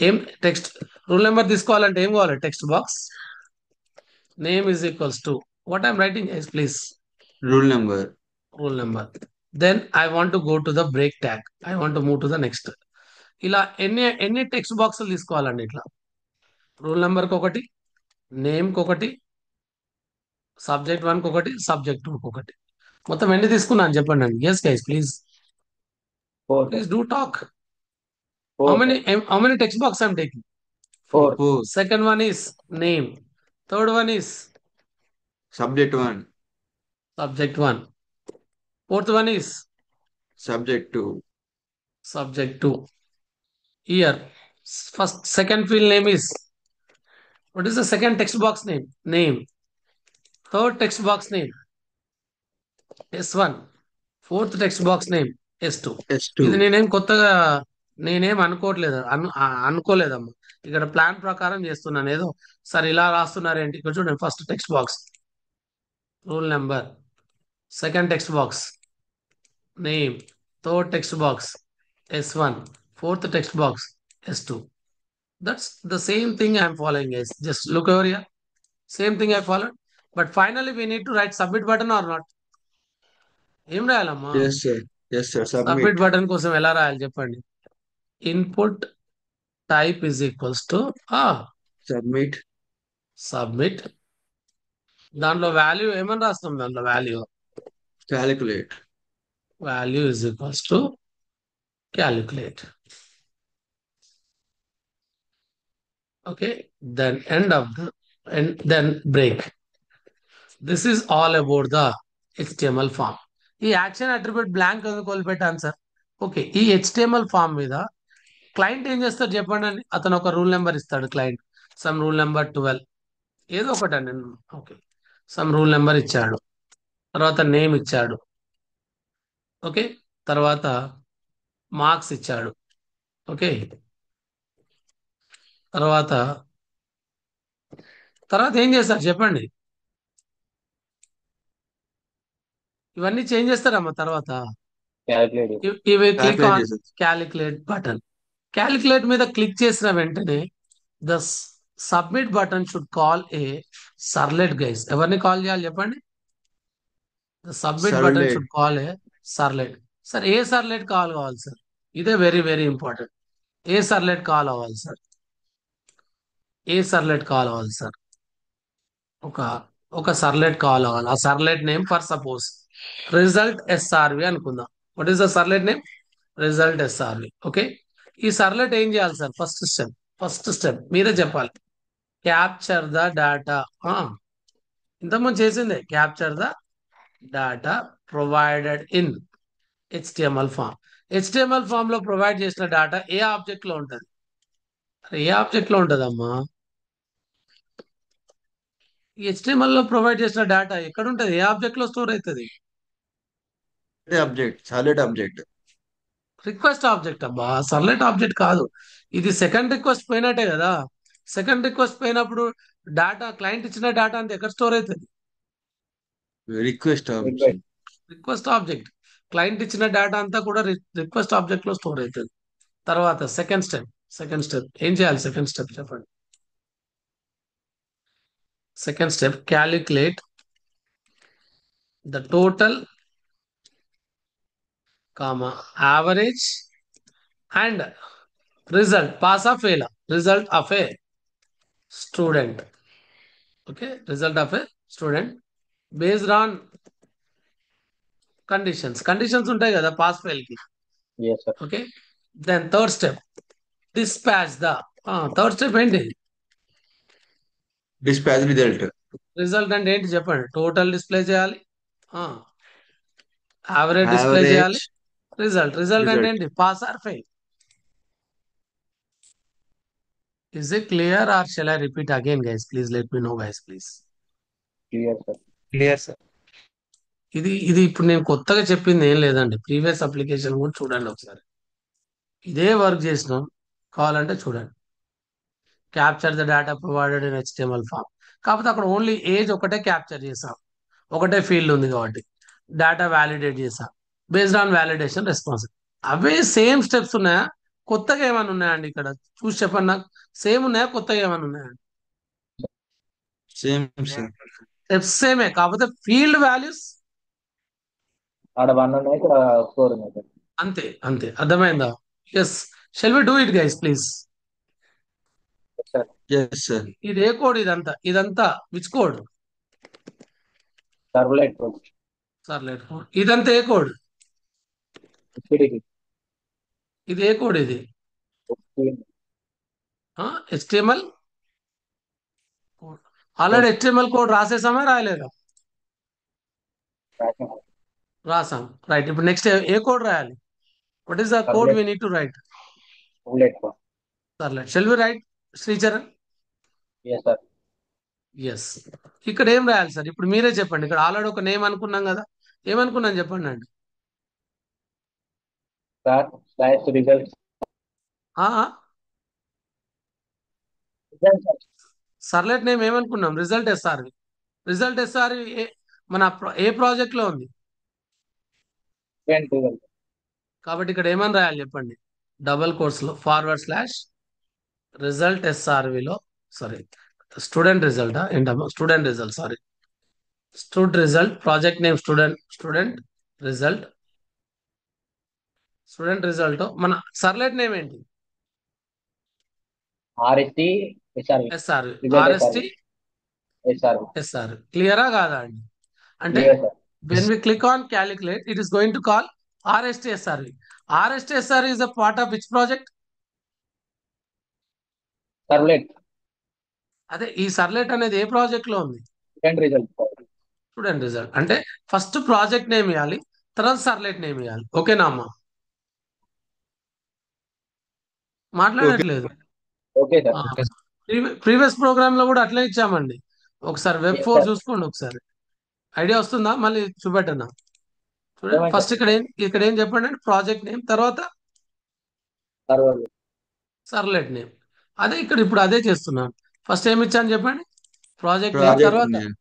ఏం టెక్స్ట్ రూల్ నెంబర్ తీసుకోవాలంటే ఏం కావాలి? Text box. Name is equals to what I'm writing is please Rule number. Rule number. Then I want to go to the break tag. I want to move to the next. ఇలా ఎన్ని text బాక్సులు తీసుకోవాలండి? ఇట్లా rule నెంబర్కి ఒకటి, నేమ్కి ఒకటి, subject 1కి ఒకటి, సబ్జెక్ట్ 2కి ఒకటి. మొత్తం ఎన్ని తీసుకున్నాను చెప్పండి అండి. Yes guys, please do talk. How many how many text box I'm taking? 4. 4. Second one is name. Third one is Subject 1. subject 1. Fourth one is Subject 2. subject 2. Here, second field name is, what is the second text box name? Name. Third text box name S1. Fourth text box name S2. ఇది S2. నేనేం అనుకోవట్లేదు, అనుకోలేదమ్మా. ఇక్కడ plan ప్రకారం చేస్తున్నాను. ఏదో sir ఇలా రాస్తున్నారేంటి? ఇక్కడ చూడండి, first text box rule number, second text box name, third text box S1, fourth text box S2. That's the same thing I'm following, guys. Just look over here. Same thing I followed. But finally, we need to write submit button or not. ఏం రాయాలమ్మా? Yes, sir. Yes, sir. Submit. Submit button కోసం ఎలా రాయాలి చెప్పండి. Input type is equals to Submit. Submit. దాంట్లో value ఏమని రాస్తాం? దాంట్లో Calculate. Value is equals to calculate. Okay, then end of the then break. This is all about the HTML form. ఈ action attribute blank ఎందుకు వదిలిపెట్టాను sir? Okay, ఈ HTML form మీద client ఏం చేస్తాడు చెప్పండి అండి. అతను ఒక రూల్ నెంబర్ ఇస్తాడు. క్లయింట్ సమ్ రూల్ నెంబర్ 12 ఏదో ఒకటి అండి. ఓకే, సమ్ రూల్ నెంబర్ ఇచ్చాడు. తర్వాత నేమ్ ఇచ్చాడు. ఓకే, తర్వాత మార్క్స్ ఇచ్చాడు. ఓకే, తర్వాత ఏం చేస్తారు చెప్పండి? ఇవన్నీ చేంజ్ చేస్తారమ్మా. తర్వాత Calculate. ఇవి క్లిక్ Calculate ఆన్ చేసేది. Calculate button. క్యాలిక్యులేట్ మీద క్లిక్ చేసిన వెంటనే the submit button should call a servlet guys. ఎవరిని కాల్ చేయాలి చెప్పండి? The submit button Servlet. should call a servlet. Sir ఏ సర్లెట్ కాల్ కావాలి సార్? ఇదే వెరీ వెరీ ఇంపార్టెంట్. ఏ సర్లెట్ కాల్ అవ్వాలి సార్? ఏ సర్లెట్ కాల్ అవ్వాలి సార్? ఒక ఒక సర్లెట్ కాల్ అవ్వాలి. ఆ servlet name for suppose result SRV అనుకుందాం. What is the servlet name? Result SRV. Okay, ఈ సర్లెట్ ఏం చేయాలి సార్? ఫస్ట్ స్టెప్ మీరే చెప్పాలి. Capture the data. ఇంతకుముందు చేసిందే, capture the data provided in HTML form. HTML form లో ప్రొవైడ్ చేసిన డేటా ఏ ఆబ్జెక్ట్ లో ఉంటుంది? ఏ ఆబ్జెక్ట్ లో ఉంటుందమ్మా? ఈ హెచ్టిఎంఎల్ లో ప్రొవైడ్ చేసిన డేటా ఎక్కడ ఉంటుంది? ఏ ఆబ్జెక్ట్ లో స్టోర్ అవుతుంది? Object. Servlet object. Request object అబ్బా, సర్లెట్ ఆబ్జెక్ట్ కాదు. ఇది సెకండ్ రిక్వెస్ట్ పోయినట్టే కదా. సెకండ్ రిక్వెస్ట్ పోయినప్పుడు డేటా, క్లయింట్ ఇచ్చిన డేటా అంతా ఎక్కడ స్టోర్ అవుతుంది? Request object. Request. Request object. Client ఇచ్చిన డేటా అంతా కూడా రిక్వెస్ట్ ఆబ్జెక్ట్ లో స్టోర్ అవుతుంది. తర్వాత సెకండ్ స్టెప్ ఏం చేయాలి? సెకండ్ స్టెప్ చెప్పండి. Second step, calculate the total comma average and result, pass of fail, result of a student. Okay, result of a student based on conditions ఉంటాయి కదా pass fail కి. Yes, sir. Okay, then third step, dispatch the. Third step ఏంటి? Dispatch result. Result అంటే ఏంటి చెప్పండి? Total display చేయాలి, average display చేయాలి, Average result అంటే result. ఏంటి? Pass or fail. Is it clear or shall I repeat again, guys? Please let me know, guys, please. Clear, sir. Clear sir. ఇది ఇప్పుడు నేను కొత్తగా చెప్పింది ఏం లేదండి. ప్రీవియస్ అప్లికేషన్ కూడా చూడండి ఒకసారి. ఇదే వర్క్ చేసినాం, కావాలంటే చూడండి. Capture the data provided in HTML form. కాకపోతే అక్కడ ఓన్లీ ఏజ్ ఒకటే క్యాప్చర్ చేసాం, ఒకటే ఫీల్డ్ ఉంది కాబట్టి. డేటా వ్యాలిడేట్ చేసాం based on validation response. Away same steps ఉన్నాయా? కొత్తగా ఏమైనా ఉన్నాయండి ఇక్కడ? చూసి చెప్పండి నాకు. సేమ్ ఉన్నాయా, కొత్తగా ఏమైనా ఉన్నాయండి? Same. స్టెప్స్ సేమే, కాకపోతే ఫీల్డ్ వాల్యూస్ ఆడ 1 ఉన్నాయి, ఇక్కడ 4 ఉన్నాయి, sir. అంతే. అర్థమైందా? Yes. Shall we do it guys please? Yes, sir. Yes, sir. ఇది ఏ కోడ్? ఇదంతా which code? Servlet code. Servlet code. ఇదంతా ఏ కోడ్? HTTP. ఇది ఏ కోడ్? ఇది HTML. HTML code. Already HTML code రాసేసామా, రాయలేదా? Tracking. రాసాం, రైట్. ఇప్పుడు నెక్స్ట్ ఏ కోడ్ రాయాలి? What is the code Servlet. We need to write? Servlet code. Servlet. Shall we write Sricharan? Yes, sir. Yes. ఇక్కడ ఏం రాయాలి సార్? ఇప్పుడు మీరే చెప్పండి. ఇక్కడ ఆల్రెడీ ఒక నేమ్ అనుకున్నాం కదా, ఏమనుకున్నాను చెప్పండి అండి. Slash results. Results, sir. Servlet name ఏమనుకున్నాం? Result SRV. రిజల్ట్ ఎస్ఆర్వి మన ఏ ప్రాజెక్ట్ లో ఉంది? Student result. కాబట్టి ఇక్కడ ఏమని రాయాలి చెప్పండి? డబల్ కోర్స్ లో ఫార్వర్డ్ స్లాష్ రిజల్ట్ ఎస్ఆర్విలో, సారీ స్టూడెంట్ రిజల్ట్ ఏంటమ్మా? Student result, sorry student result, project name student result. Student result మన సర్లెట్ నేమ్ ఏంటి? RST SRV. SRV. Result RST SRV. SRV. క్లియరా కాదా అండి? అంటే Clear, sir. when we click on calculate, it is going to call RSTSRV. RSTSRV is a part of which project? Servlet. అదే ఈ సర్లెట్ అనేది ఏ project లో ఉంది? Student result. Student result. అంటే ఫస్ట్ ప్రాజెక్ట్ నేమ్ ఇవ్వాలి, తర్వాత సర్లెట్ నేమ్ ఇవ్వాలి. ఓకేనా అమ్మా? మాట్లాడట్లేదు. Okay, sir. ప్రీవియస్ ప్రోగ్రామ్ లో కూడా అట్లే ఇచ్చామండి. ఒకసారి వెబ్ Yes, 4 sir. చూసుకోండి ఒకసారి. ఐడియా వస్తుందా? మళ్ళీ చూపెట్టనా? చూడండి ఏమైంది ఫస్ట్ ఇక్కడ ఏం చెప్పండి అంటే ప్రాజెక్ట్ నేమ్, తర్వాత Server. Servlet name. అదే ఇక్కడ ఇప్పుడు అదే చేస్తున్నాను. ఫస్ట్ ఏమి ఇచ్చాను చెప్పండి? ప్రాజెక్ట్ నేమ్, Project తర్వాత name.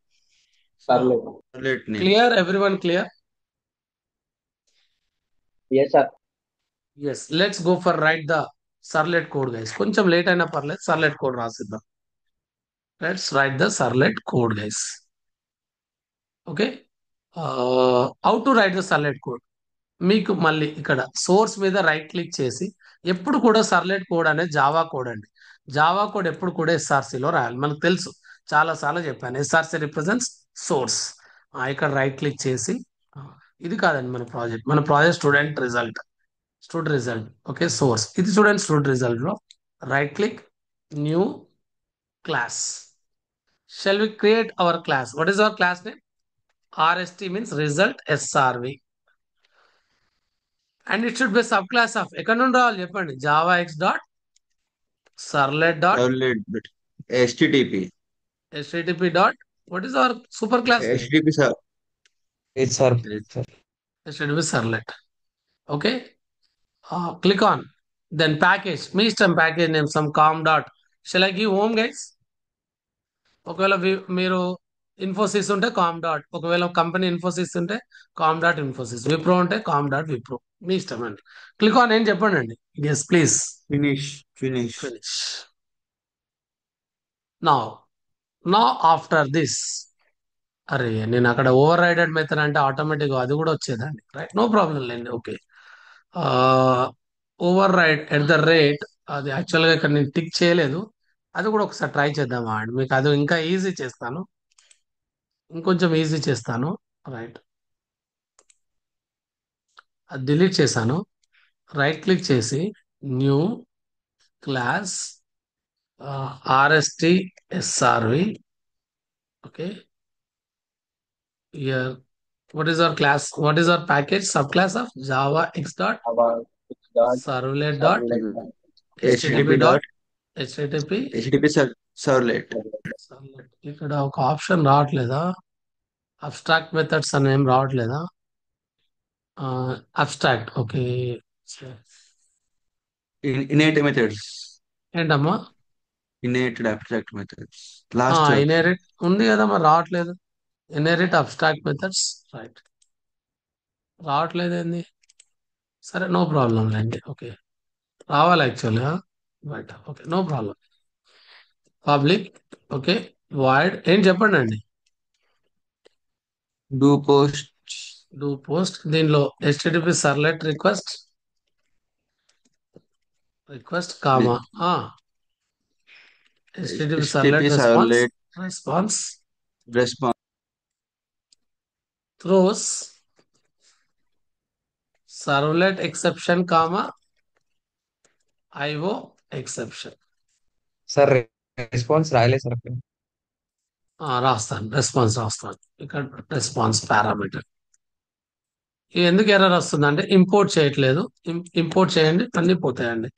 Servlet. Servlet name. Clear? Everyone clear? Yes, sir. Yes. Let's go for write the servlet code guys. కొంచెం లేట్ అయినా పర్లేదు, సర్లెట్ కోడ్ రాసిద్దాం. Let's write the servlet code guys. Okay, how to write the servlet code. మీకు మళ్ళీ ఇక్కడ source మీద right click చేసి ఎప్పుడు కూడా సర్లెట్ కోడ్ అనేది జావా కోడ్ అండి. జావా కోడ్ ఎప్పుడు కూడా ఎస్ఆర్సిలో రాయాలి. మనకు తెలుసు, చాలా సార్లు చెప్పాను, ఎస్ఆర్సి రిప్రజెంట్స్ సోర్స్. ఇక్కడ రైట్ క్లిక్ చేసి ఇది కాదండి మన project student result. Okay, source ఇది చూడండి. స్టూడెంట్ రిజల్ట్ లో right click, new class. Shall we create our class? What is our class name? RST means result SRV. And it should be sub class of ఎక్కడ నుండి రావాలి చెప్పండి? Java X dot servlet dot Servlet, but HTTP. http dot what is our super class name? HTTP sir. It's sir. http servlet. Okay, click on then package. మీ ఇష్టం, package name some com dot. Shall I give home guys? ఒకవేళ మీరు ఇన్ఫోసిస్ ఉంటే com dot, ఒకవేళ company Infosys ఉంటే com dot Infosys, Wipro ఉంటే com dot Wipro, మీ ఇష్టం అండి. క్లిక్ ఆన్ ఏం చెప్పండి అండి. Yes please Finish. ఫినిష్. నా ఆఫ్టర్ దిస్, అరే నేను అక్కడ ఓవర్ రైడెడ్ మెథడ్ అంటే ఆటోమేటిక్గా అది కూడా వచ్చేదండి. రైట్, నో ప్రాబ్లం లేండి. Okay, override at the rate, అది యాక్చువల్గా ఇక్కడ నేను టిక్ చేయలేదు. అది కూడా ఒకసారి ట్రై చేద్దామా అండి? మీకు అది ఇంకా ఈజీ చేస్తాను, ఇంకొంచెం ఈజీ చేస్తాను. రైట్, అది డిలీట్ చేశాను. రైట్ క్లిక్ చేసి new class RST SRV. Okay, here what is our class, what is our package subclass of java x dot About it's dot servlet dot servlet http HTTP dot dot http HTTP servlet. servlet. ఇక్కడ ఒక option రావట్లేదా? Abstract methods అని ఏం రావట్లేదా? Abstract, okay. Innate methods. ఏంటమ్మా? Innate abstract methods. Last inherit ఉంది కదా, మరి రావట్లేదు. ఇన్హెరిట్ అబ్స్ట్రాక్ట్ మెథడ్స్, రైట్, రావట్లేదు ఏంది? సరే, నో ప్రాబ్లం లేండి. ఓకే, రావాలి యాక్చువల్గా. Right, okay, no problem. Public, okay, void ఏం చెప్పండి అండి. do post. డూ పోస్ట్, దీనిలో HTTP servlet request comma HTTP servlet HTTP servlet response response. Throws servlet exception comma IO exception. Sir response రాయలేదు sir అక్కడ. రాస్తాను, response రాస్తాను. ఇక్కడ response parameter. ఇది ఎందుకు ఎర్రర్ వస్తుంది అంటే ఇంపోర్ట్ చేయట్లేదు. ఇంపోర్ట్ చేయండి, అన్నీ పోతాయండి.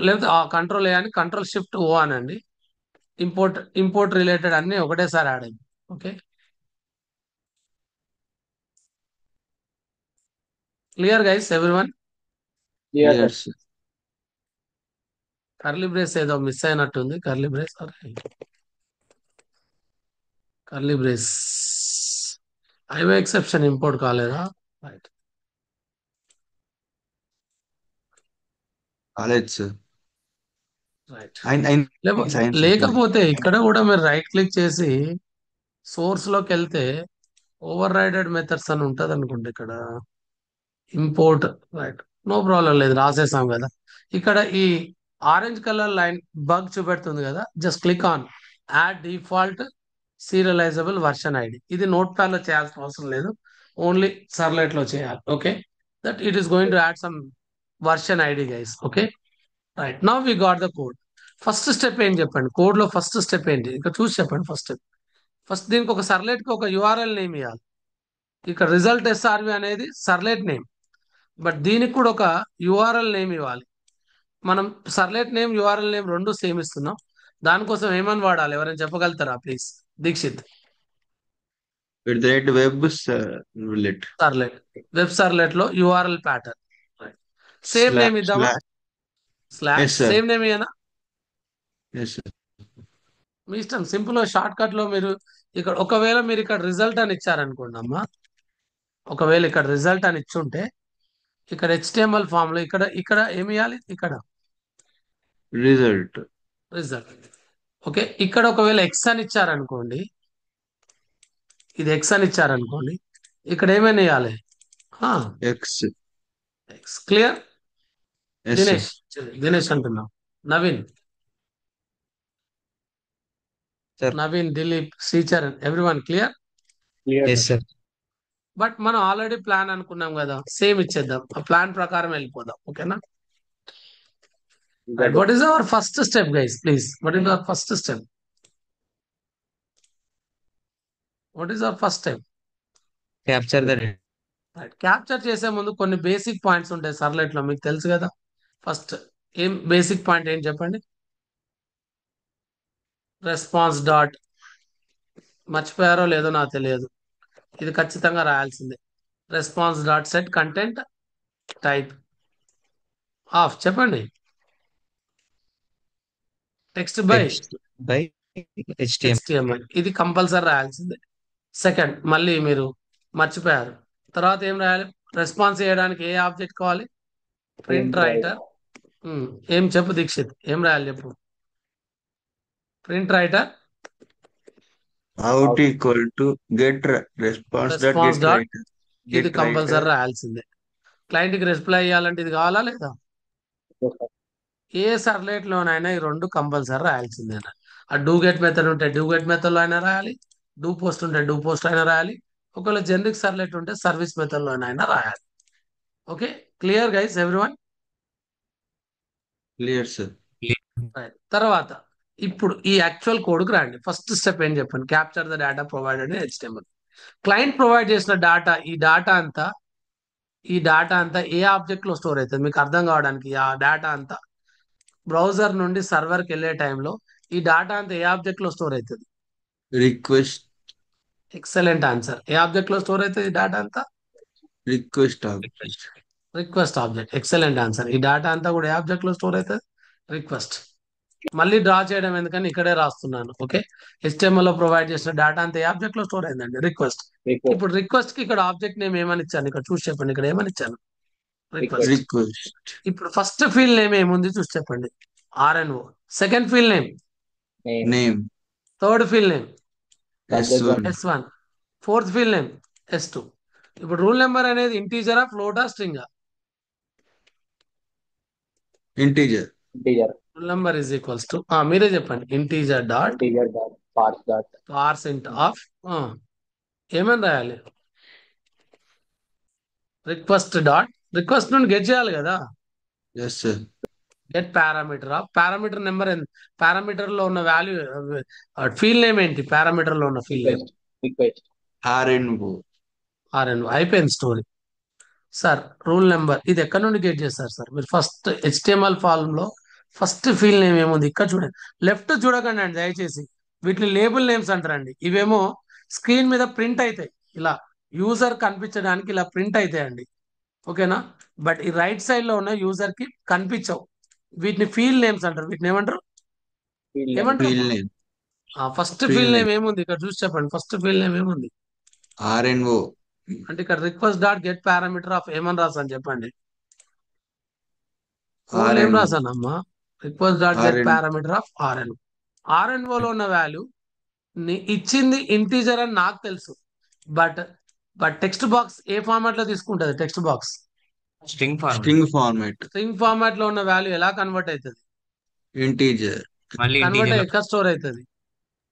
లేకపోతే కంట్రోల్ వేయండి, కంట్రోల్ షిఫ్ట్ O అనండి. ఇంపోర్ట్ రిలేటెడ్ అన్ని ఒకటేసారి యాడ్ అయింది. Okay, clear guys everyone? clear Yes. Curly brace ఏదో మిస్ అయినట్టుంది. Curly brace IO exception import కాలేదా? Right, College. Right. I science. లేకపోతే ఇక్కడ కూడా మీరు రైట్ క్లిక్ చేసి సోర్స్ లోకి వెళ్తే ఓవర్ రైడెడ్ మెథడ్స్ అని ఉంటది అనుకోండి. ఇక్కడ ఇంపోర్ట్, రైట్, నో ప్రాబ్లం లేదు, రాసేసాం కదా. ఇక్కడ ఈ ఆరెంజ్ కలర్ లైన్ బగ్ చూపెడుతుంది కదా, just click on add default serializable version ID. ఇది నోట్ ప్యాడ్ లో చేయాల్సిన అవసరం లేదు, ఓన్లీ సర్లెట్ లో చేయాలి. Okay, that it is going to add some version ID guys. Okay, right, now we got the code. First step ఏం చెప్పండి? Code లో ఫస్ట్ స్టెప్ ఏంటి? ఇక్కడ చూసి చెప్పండి. ఫస్ట్ దీనికి ఒక సర్లెట్ కి ఒక URL నేమ్ ఇవ్వాలి. ఇక్కడ రిజల్ట్ SRV అనేది సర్లెట్ నేమ్, బట్ దీనికి కూడా ఒక URL నేమ్ ఇవ్వాలి. మనం సర్లెట్ నేమ్ URL నేమ్ రెండు సేమ్ ఇస్తున్నాం. దానికోసం ఏమని వాడాలి? ఎవరైనా చెప్పగలుగుతారా please? Dikshit. web servlet. Servlet, web servlet లో URL ప్యాటర్న్ సేమ్ నేమ్ ఇద్దామా? Yes, sir. సేమ్ నేమ్ ఇయ్యనా? Yes, sir. మీ ఇష్టం. సింపుల్ షార్ట్ కట్ లో మీరు ఇక్కడ ఒకవేళ మీరు ఇక్కడ రిజల్ట్ అని ఇచ్చారనుకోండి అమ్మా, ఒకవేళ ఇక్కడ రిజల్ట్ అని ఇచ్చుంటే ఇక్కడ HTML ఫామ్ లో ఇక్కడ ఏమి ఇవ్వాలి? ఇక్కడ Result. రిజల్ట్. ఓకే, ఇక్కడ ఒకవేళ X అని ఇచ్చారనుకోండి, ఇది ఎక్స్ అని ఇచ్చారనుకోండి, ఇక్కడ ఏమైనా ఇవ్వాలి? X. X. Clear? Yes, sir. Dinesh, Dinesh అంటున్నాం. Naveen, Sir. Naveen, Dileep, Sricharan, everyone clear? Clear, Yes, sir. sir. But మనం ఆల్రెడీ ప్లాన్ అనుకున్నాం కదా, సేమ్ ఇచ్చేద్దాం, ఆ ప్లాన్ ప్రకారం వెళ్ళిపోదాం. ఓకేనా? Got it. What is hour first step guys? Please, what is hour first step? What is hour first step? Capture the data. Capture చేసే ముందు కొన్ని బేసిక్ పాయింట్స్ ఉంటాయి సర్లెట్ లో, మీకు తెలుసు కదా. ఫస్ట్ ఏం బేసిక్ పాయింట్ ఏం చెప్పండి? రెస్పాన్స్ డాట్, మర్చిపోయారో లేదో నాకు తెలియదు, ఇది ఖచ్చితంగా రాయాల్సిందే. Response dot set content type of, చెప్పండి. Text by Text by HTML. HTML, ఇది కంపల్సరీ రాయాల్సిందే. సెకండ్, మళ్ళీ మీరు మర్చిపోయారు, తర్వాత ఏం రాయాలి? రెస్పాన్స్ చేయడానికి ఏ ఆబ్జెక్ట్ కావాలి? Print writer. ఏం చెప్పు దీక్షిత్, ఏం రాయాలి చెప్పు? Print writer Out equal to response dot response get dot, writer. ఇది Get కంపల్సరీ writer. రాయాల్సిందే. క్లయింట్కి రిప్లై ఇవ్వాలంటే ఇది కావాలా లేదా? Yes, sir. ఏ సర్లేట్ లోనైనా ఈ రెండు కంపల్సరీ రాయాల్సిందేనా. ఆ డూ గెట్ మెథడ్ ఉంటే డూ గెట్ మెథడ్ లో అయినా రాయాలి, డూ పోస్ట్ ఉంటే డూ పోస్ట్ అయినా రాయాలి, ఒకవేళ జనరిక్ సర్లేట్ ఉంటే సర్వీస్ మెథడ్ లోనైనా రాయాలి. Okay, clear guys everyone? Clear, sir. తర్వాత ఇప్పుడు ఈ యాక్చువల్ కోడ్కి రండి. ఫస్ట్ స్టెప్ ఏం చెప్పండి? Capture the data provided in HTML. Client provide చేసిన డేటా, ఈ డేటా అంతా ఏ ఆబ్జెక్ట్ లో స్టోర్ అవుతుంది? మీకు అర్థం కావడానికి, ఆ డేటా అంతా బ్రౌజర్ నుండి సర్వర్కి వెళ్ళే టైంలో ఈ డేటా అంతా ఏ ఆబ్జెక్ట్ లో స్టోర్ అవుతుంది? Request excellent answer. ఏ ఆబ్జెక్ట్ లో స్టోర్ అవుతుంది ఈ డేటా అంతా? object. Request object. Excellent answer. ఈ డేటా అంతా కూడా ఏ ఆబ్జెక్ట్ లో స్టోర్ అవుతుంది? రిక్వెస్ట్. మళ్ళీ డ్రా చేయడం ఎందుకని ఇక్కడే రాస్తున్నాను. ఓకే, HTML లో ప్రొవైడ్ చేసిన డేటా అంతా ఏ ఆబ్జెక్ట్ లో స్టోర్ అయిందండి? రిక్వెస్ట్. Request. ఇప్పుడు రిక్వెస్ట్ కి ఇక్కడ ఆబ్జెక్ట్ నేమ్ ఏమని ఇచ్చాను? ఇక్కడ చూసి చెప్పండి, ఇక్కడ ఏమని ఇచ్చాను? రిక్వెస్ట్. Request. ఇప్పుడు ఫస్ట్ ఫీల్డ్ నేమ్ ఏముంది చూసి చెప్పండి? RNO. Second field name, Name. Third field name S1. S1, fourth field name S2. ఇప్పుడు రూల్ నెంబర్ అనేది ఇంటీజరా, ఫ్లోటా, స్ట్రింగా? Integer. Integer. Roll number is equals to, మీరే చెప్పండి, integer dot Integer dot parse dot. Parse int of, ఏమని రాయాలి? Request dot, request నుండి గెట్ చేయాలి కదా. Yes, sir. Get parameter of, parameter number, parameter లో ఉన్న వాల్యూ, ఫీల్డ్ నేమ్ ఏంటి? పారామీటర్ లో ఉన్న field name Request. RNO. RNO. అయిపోయింది స్టోరీ. సార్ రూల్ నెంబర్ ఇది ఎక్కడి నుండి గెట్ చేస్తారు సార్ మీరు? ఫస్ట్ HTML ఫార్మ్ లో ఫస్ట్ ఫీల్డ్ నేమ్ ఏముంది? ఇక్కడ చూడండి, లెఫ్ట్ చూడకండి అండి దయచేసి, వీటిని లేబుల్ నేమ్స్ అంటారండి. ఇవేమో స్క్రీన్ మీద ప్రింట్ అవుతాయి, ఇలా యూజర్ కనిపించడానికి ఇలా ప్రింట్ అవుతాయండి. ఓకేనా? బట్ ఈ రైట్ సైడ్ లో ఉన్న యూజర్ కి కనిపించవు. వీటిని ఫీల్డ్ నేమ్స్ అంటారు. వీటిని ఏమంటారు? Field name. ఏమంటారు? Field name. First Field field name. Name ఏముంది? ఇక్కడ చూసి చెప్పండి, ఫస్ట్ ఫీల్డ్ నేమ్ ఏముంది? RNO. అంటే ఇక్కడ request dot get parameter of ఏమని రాసాను చెప్పండి? Full name RNO. రాసానమ్మా. Request dot get RNO. Parameter of RNO. RNO లో ఉన్న వాల్యూ ఇచ్చింది ఇంటీజర్ అని నాకు తెలుసు, but text box A format లో తీసుకుంటది? Text box String format. String format. String format లో ఉన్న వాల్యూ ఎలా కన్వర్ట్ అవుతుంది? Integer. మళ్ళీ కన్వర్ట్ ఇంటీజర్ అయ్యి ఎక్కడ స్టోర్ అవుతుంది?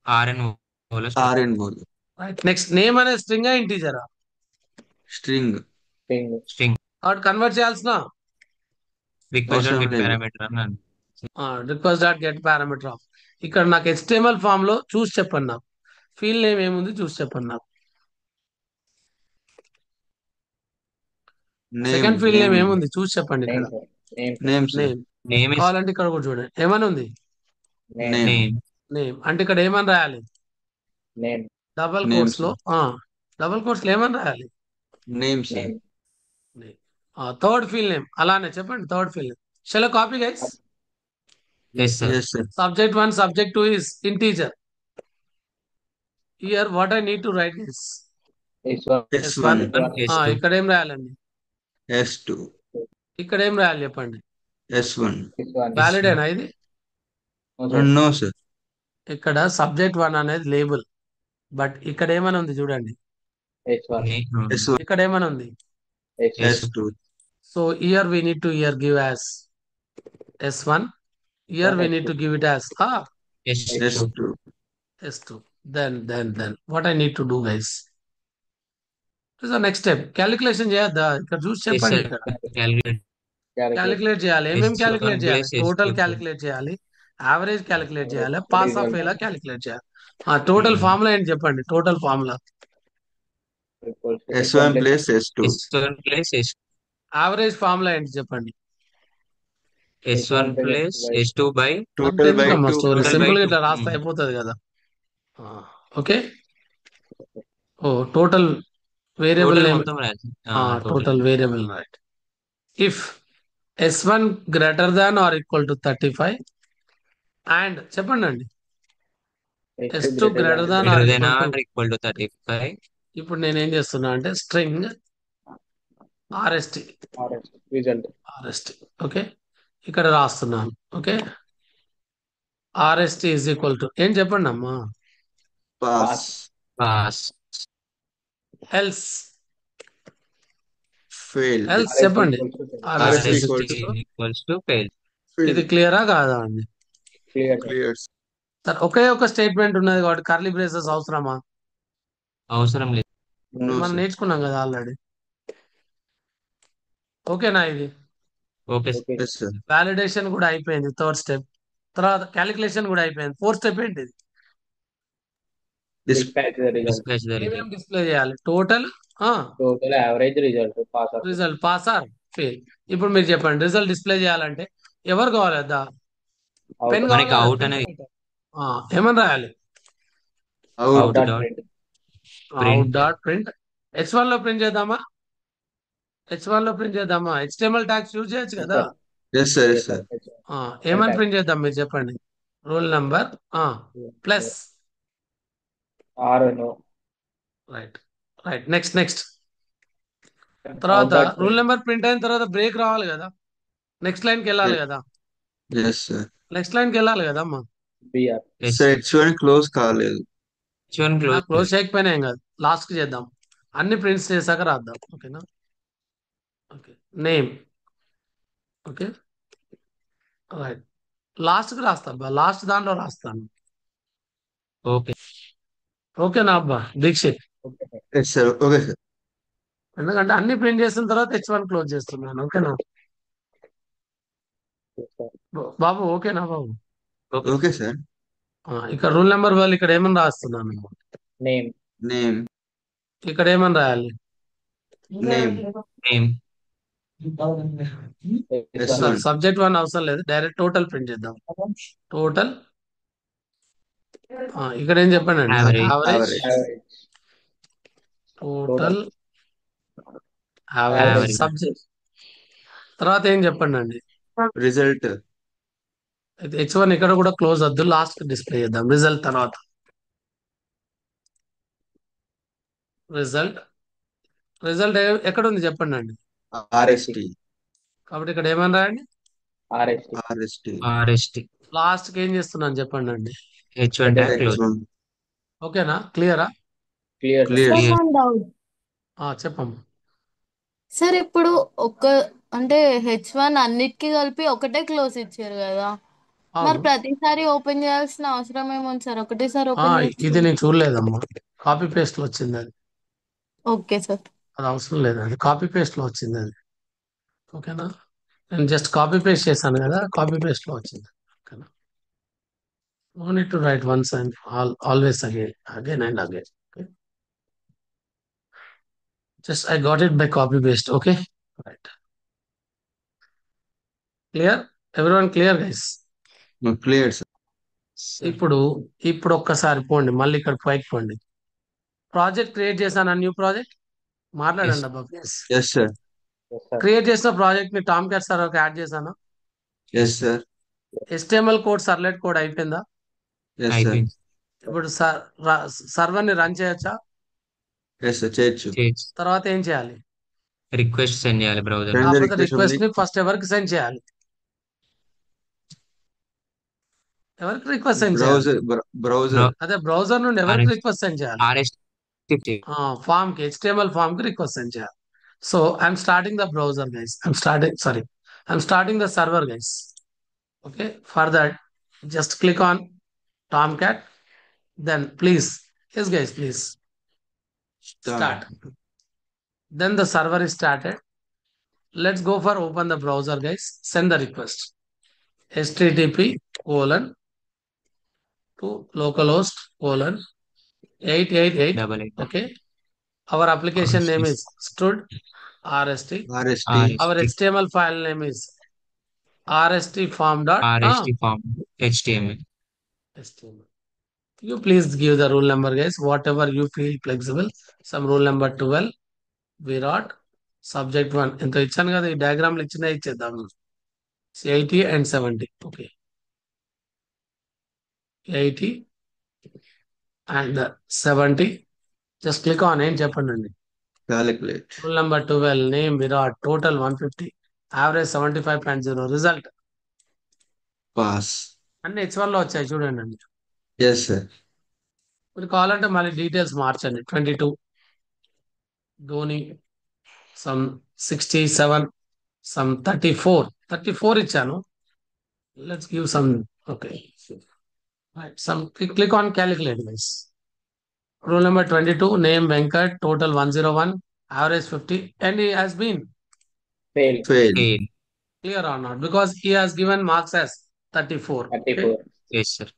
RNO లో store. RNO. Right. Next, name అనేది స్ట్రింగ్ ఇంటీజరా? String. String. String. కాబట్టి కన్వర్ట్ చేయాల్సిన Request dot అవసరం get లేదు. parameter అన్నాను. Request dot get parameter of. ఇక్కడ నాకు HTML ఫామ్ లో చూసి చెప్పండి, నాకు ఫీల్డ్ నేమ్ ఏముంది చూసి చెప్పండి నాకు. Name. Second field name Name. ఏముంది చూసి చెప్పండి ఇక్కడ? Name. Sir. Name. Name, sir. Name. Name is కావాలంటే ఇక్కడ కూడా చూడండి, ఏమని ఉంది? Name. Name. name. నేమ్. అంటే ఇక్కడ ఏమని రాయాలి? Name. డబల్ Name, కోట్స్ లో, డబల్ కోట్స్ లో ఏమని రాయాలి? Name, sir. Name. Third field name అలానే చెప్పండి. Third field name shall copy guys. Yes, sir. Yes, sir. Subject 1, subject 2 is integer. Here what I need to write is S1. S1. S2. ఇక్కడ ఏం రాయాలండి? S2. ఇక్కడ ఏం రాయాలి చెప్పండి? S1. S1. వ్యాలిడేనా ఇది? No, sir. No, sir. ఇక్కడ subject 1 అనేది label, but ఇక్కడ ఏమని ఉంది చూడండి, S1. S1, ఇక్కడ ఏమని ఉంది. S2. S2, so here we need to here give as S1. Here we need to give it as S2. S2. S2. Then what I need to do, guys? This is the next step. Calculation చేయద్దా? ఇక్కడ చూసి Yes, చెప్పండి. sir. ఇక్కడ Calculate. Calculate చేయాలి. ఏమేమి S1 calculate చేయాలి? plus total S2. Calculate చేయాలి, average calculate చేయాలి, Average, pass of result. Fail calculate చేయాలి. టోటల్ ఫార్ములా ఏంటి చెప్పండి, total formula. Equals to S1 plus S2. S1 plus average formula ఏంటి చెప్పండి. S1 plus S2 by Total by story 2. Simple గా by ఇట్లా 2. రాస్తే అయిపోతుంది కదా. ఓకే. ఓ టోటల్ వేరియబుల్ Total నేమ్, మొత్తం రాయాలి. Total variable right. If S1 greater than or equal to 35 and చెప్పండి అండి S2 greater than or Greater than equal or to. equal to 35. ఇప్పుడు నేను ఏం చేస్తున్నా అంటే స్ట్రింగ్ ఆర్ఎస్టి result. ఓకే, ఇక్కడ రాస్తున్నాను. Okay, RST is equal to ఏం చెప్పండి అమ్మా. Pass. Pass. Else Fail. Else చెప్పండి. RST RST equal RST to equals to fail. ఇది Fail. క్లియరా కాదా అండి? Clear. Clear. సార్ ఒకే ఒక స్టేట్మెంట్ ఉన్నది కాబట్టి కర్లీ బ్రేసెస్ అవసరమా? అవసరం లేదు. No, మనం sir. నేర్చుకున్నాం కదా ఆల్రెడీ. ఓకేనా? ఇది okay Okay. Yes, sir. Validation కూడా అయిపోయింది, థర్డ్ స్టెప్. తర్వాత క్యాలిక్యులేషన్ కూడా అయిపోయింది, ఫోర్త్ స్టెప్ ఏంటి? Dispatch the result. dispatch the result. ఏమేమి డిస్ప్లే చేయాలి? Total Total average result. Pass or fail. Result, pass or fail. ఇప్పుడు మీరు చెప్పండి, రిజల్ట్ డిస్ప్లే చేయాలంటే ఎవరు కావాలి? Pen Out. మనకి కావాలి, అవుట్ అనేది ఏమని రాయాలి? Out. Out dot dot print. Out dot print. H1 లో ప్రింట్ చేద్దామా? H1 లో ప్రింట్ చేద్దామా? HTML ట్యాగ్స్ యూజ్ చేయొచ్చు కదా. Yes, sir. Yes, sir. ఏమని ప్రింట్ చేద్దాం మీరు చెప్పండి. Roll number plus R no. Right right. Next తర్వాత Out dot rule print. Number print అయిన తర్వాత బ్రేక్ రావాలి కదా, నెక్స్ట్ లైన్కి వెళ్ళాలి కదా, Yes, sir. నెక్స్ట్ లైన్కి వెళ్ళాలి కదా అమ్మా. BR. Sir, H1 close కాలేదు. H1 close. క్లోజ్ చేయకపోయినా ఏం కాదు, లాస్ట్ కి చేద్దాం. అన్ని ప్రింట్స్ చేశాక రాద్దాం. ఓకేనా? Okay, name. Okay right, last కి రాస్తా అబ్బా, లాస్ట్ దాంట్లో రాస్తాను. ఓకే. ఓకేనా అబ్బా Dixit? Okay. Yes, sir. Okay, sir. ఎందుకంటే అన్ని ప్రింట్ చేసిన తర్వాత H1 క్లోజ్ చేస్తున్నాను. ఓకేనా Yes, sir. బాబు? ఓకేనా బాబు? Okay, sir. ఇక్కడ రూల్ నెంబర్ వాళ్ళు ఇక్కడ ఏమని రాస్తున్నాను, Name. Name. ఇక్కడ ఏమని రాయాలి? Name. Name. S1. సబ్జెక్ట్ 1 అవసరం లేదు, డైరెక్ట్ టోటల్ ప్రింట్ చేద్దాం. టోటల్ ఇక్కడ ఏం చెప్పండి అండి, Average. Average. Average. Average. Total average Average. Subject. తర్వాత ఏం చెప్పండి అండి, Result. H1 ఇక్కడ కూడా క్లోజ్ వద్దు, లాస్ట్ కి డిస్ప్లే చేద్దాం. రిజల్ట్ తర్వాత రిజల్ట్ ఎక్కడ ఉంది చెప్పండి అండి. RST. కాబట్టి ఇక్కడ ఏమని రాయండి, RST. RST. RST. లాస్ట్ కి ఏం చేస్తున్నాను చెప్పండి అండి. H1 tag close. H1. ఓకేనా? క్లియరా? Clear. Clear. Clear. One doubt చెప్పమ్మా. సార్, ఇప్పుడు అంటే H1 అన్నిటికీ కలిపి ఒకటే క్లోజ్ ఇచ్చారు కదా, మరి అవును. ప్రతిసారి ఓపెన్ చేయాల్సిన అవసరం ఏముంది సార్? ఒకటేసారి ఓపెన్ ఇది చేయొచ్చు. నేను చూడలేదమ్మా, కాపీ పేస్ట్ లో వచ్చింది అది. Okay sir. అది అవసరం లేదు, అది కాపీ పేస్ట్ లో వచ్చింది అది. ఓకేనా? నేను జస్ట్ కాపీ పేస్ట్ చేశాను కదా, కాపీ పేస్ట్ లో వచ్చింది. ఓకేనా? No need to write once and always again and again. Just I got it by copy paste. Okay right. Clear? Everyone clear guys? No, clear, sir. ఇప్పుడు ఒక్కసారి పోండి, మళ్ళీ ఇక్కడ పైకి పోండి. ప్రాజెక్ట్ క్రియేట్ చేశాను, న్యూ ప్రాజెక్ట్. మాట్లాడండి అబ్బా please. Yes, sir. Yes, sir. Create చేసిన ప్రాజెక్ట్ ని టామ్ క్యాట్ సర్వర్ యాడ్ చేశాను. Yes, sir. HTML code, servlet code అయిపోయిందా? Yes, sir. అయిపోయింది. ఇప్పుడు సర్వర్ ని రన్ చేయొచ్చా? Yes, sir. చేయొచ్చు. తర్వాత ఏం చేయాలి? రిక్వెస్ట్ సెండ్ చేయాలి బ్రౌజర్. Send the కాకపోతే request రిక్వెస్ట్ only. ని ఫస్ట్ ఎవరికి సెండ్ చేయాలి? ఎవరికి రిక్వెస్ట్ సెండ్ చేయాలి? బ్రౌజర్ అదే బ్రౌజర్ నుండి ఎవరికి RS రిక్వెస్ట్ సెండ్ చేయాలి? ఫామ్ కి HTML ఫామ్ కి రిక్వెస్ట్ సెండ్ చేయాలి. So I'm starting the browser guys. I'm starting the server guys. Okay, for that just click on Tomcat, then please, yes guys, please start. Then the server is started. Let's go for open the browser guys. Send the request. http:// to localhost: 888. Okay, our application name is stud rst. Our HTML file name is rstform. HTML. You please give the rule number guys, whatever you feel flexible. Some rule number 12 virat subject 1 ఎంత ఇచ్చాను కదా, ఈ diagram లో ఇచ్చిన ఇచ్చేద్దాం. 80 and 70. Okay, 80 and 70. Just click on ఏం చెప్పండి అండి. calculate. Rule number 12 name virat, total 150, average 75.0, result Pass. అన్ని H1 లో వచ్చాయి చూడండి అండి. Yes sir. మీరు కావాలంటే మళ్ళీ డీటెయిల్స్ మార్చండి. 22 ధోని, some 67, some 34 ఇచ్చాను. Let's give some. Okay, right, some click on calculate guys. Rule number 22 name Venkat, total 101, average 50, and he has been Fail. clear or not, because he has given marks as 34. 34. Okay? Yes, sir.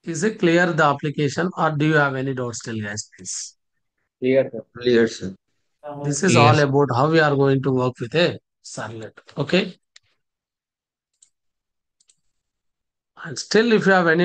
Is it clear the application, or do you have any doubts still guys, please? Clear, sir. Clear sir. This is Yes. all about how we are going to work with a servlet. Okay, and still if you have any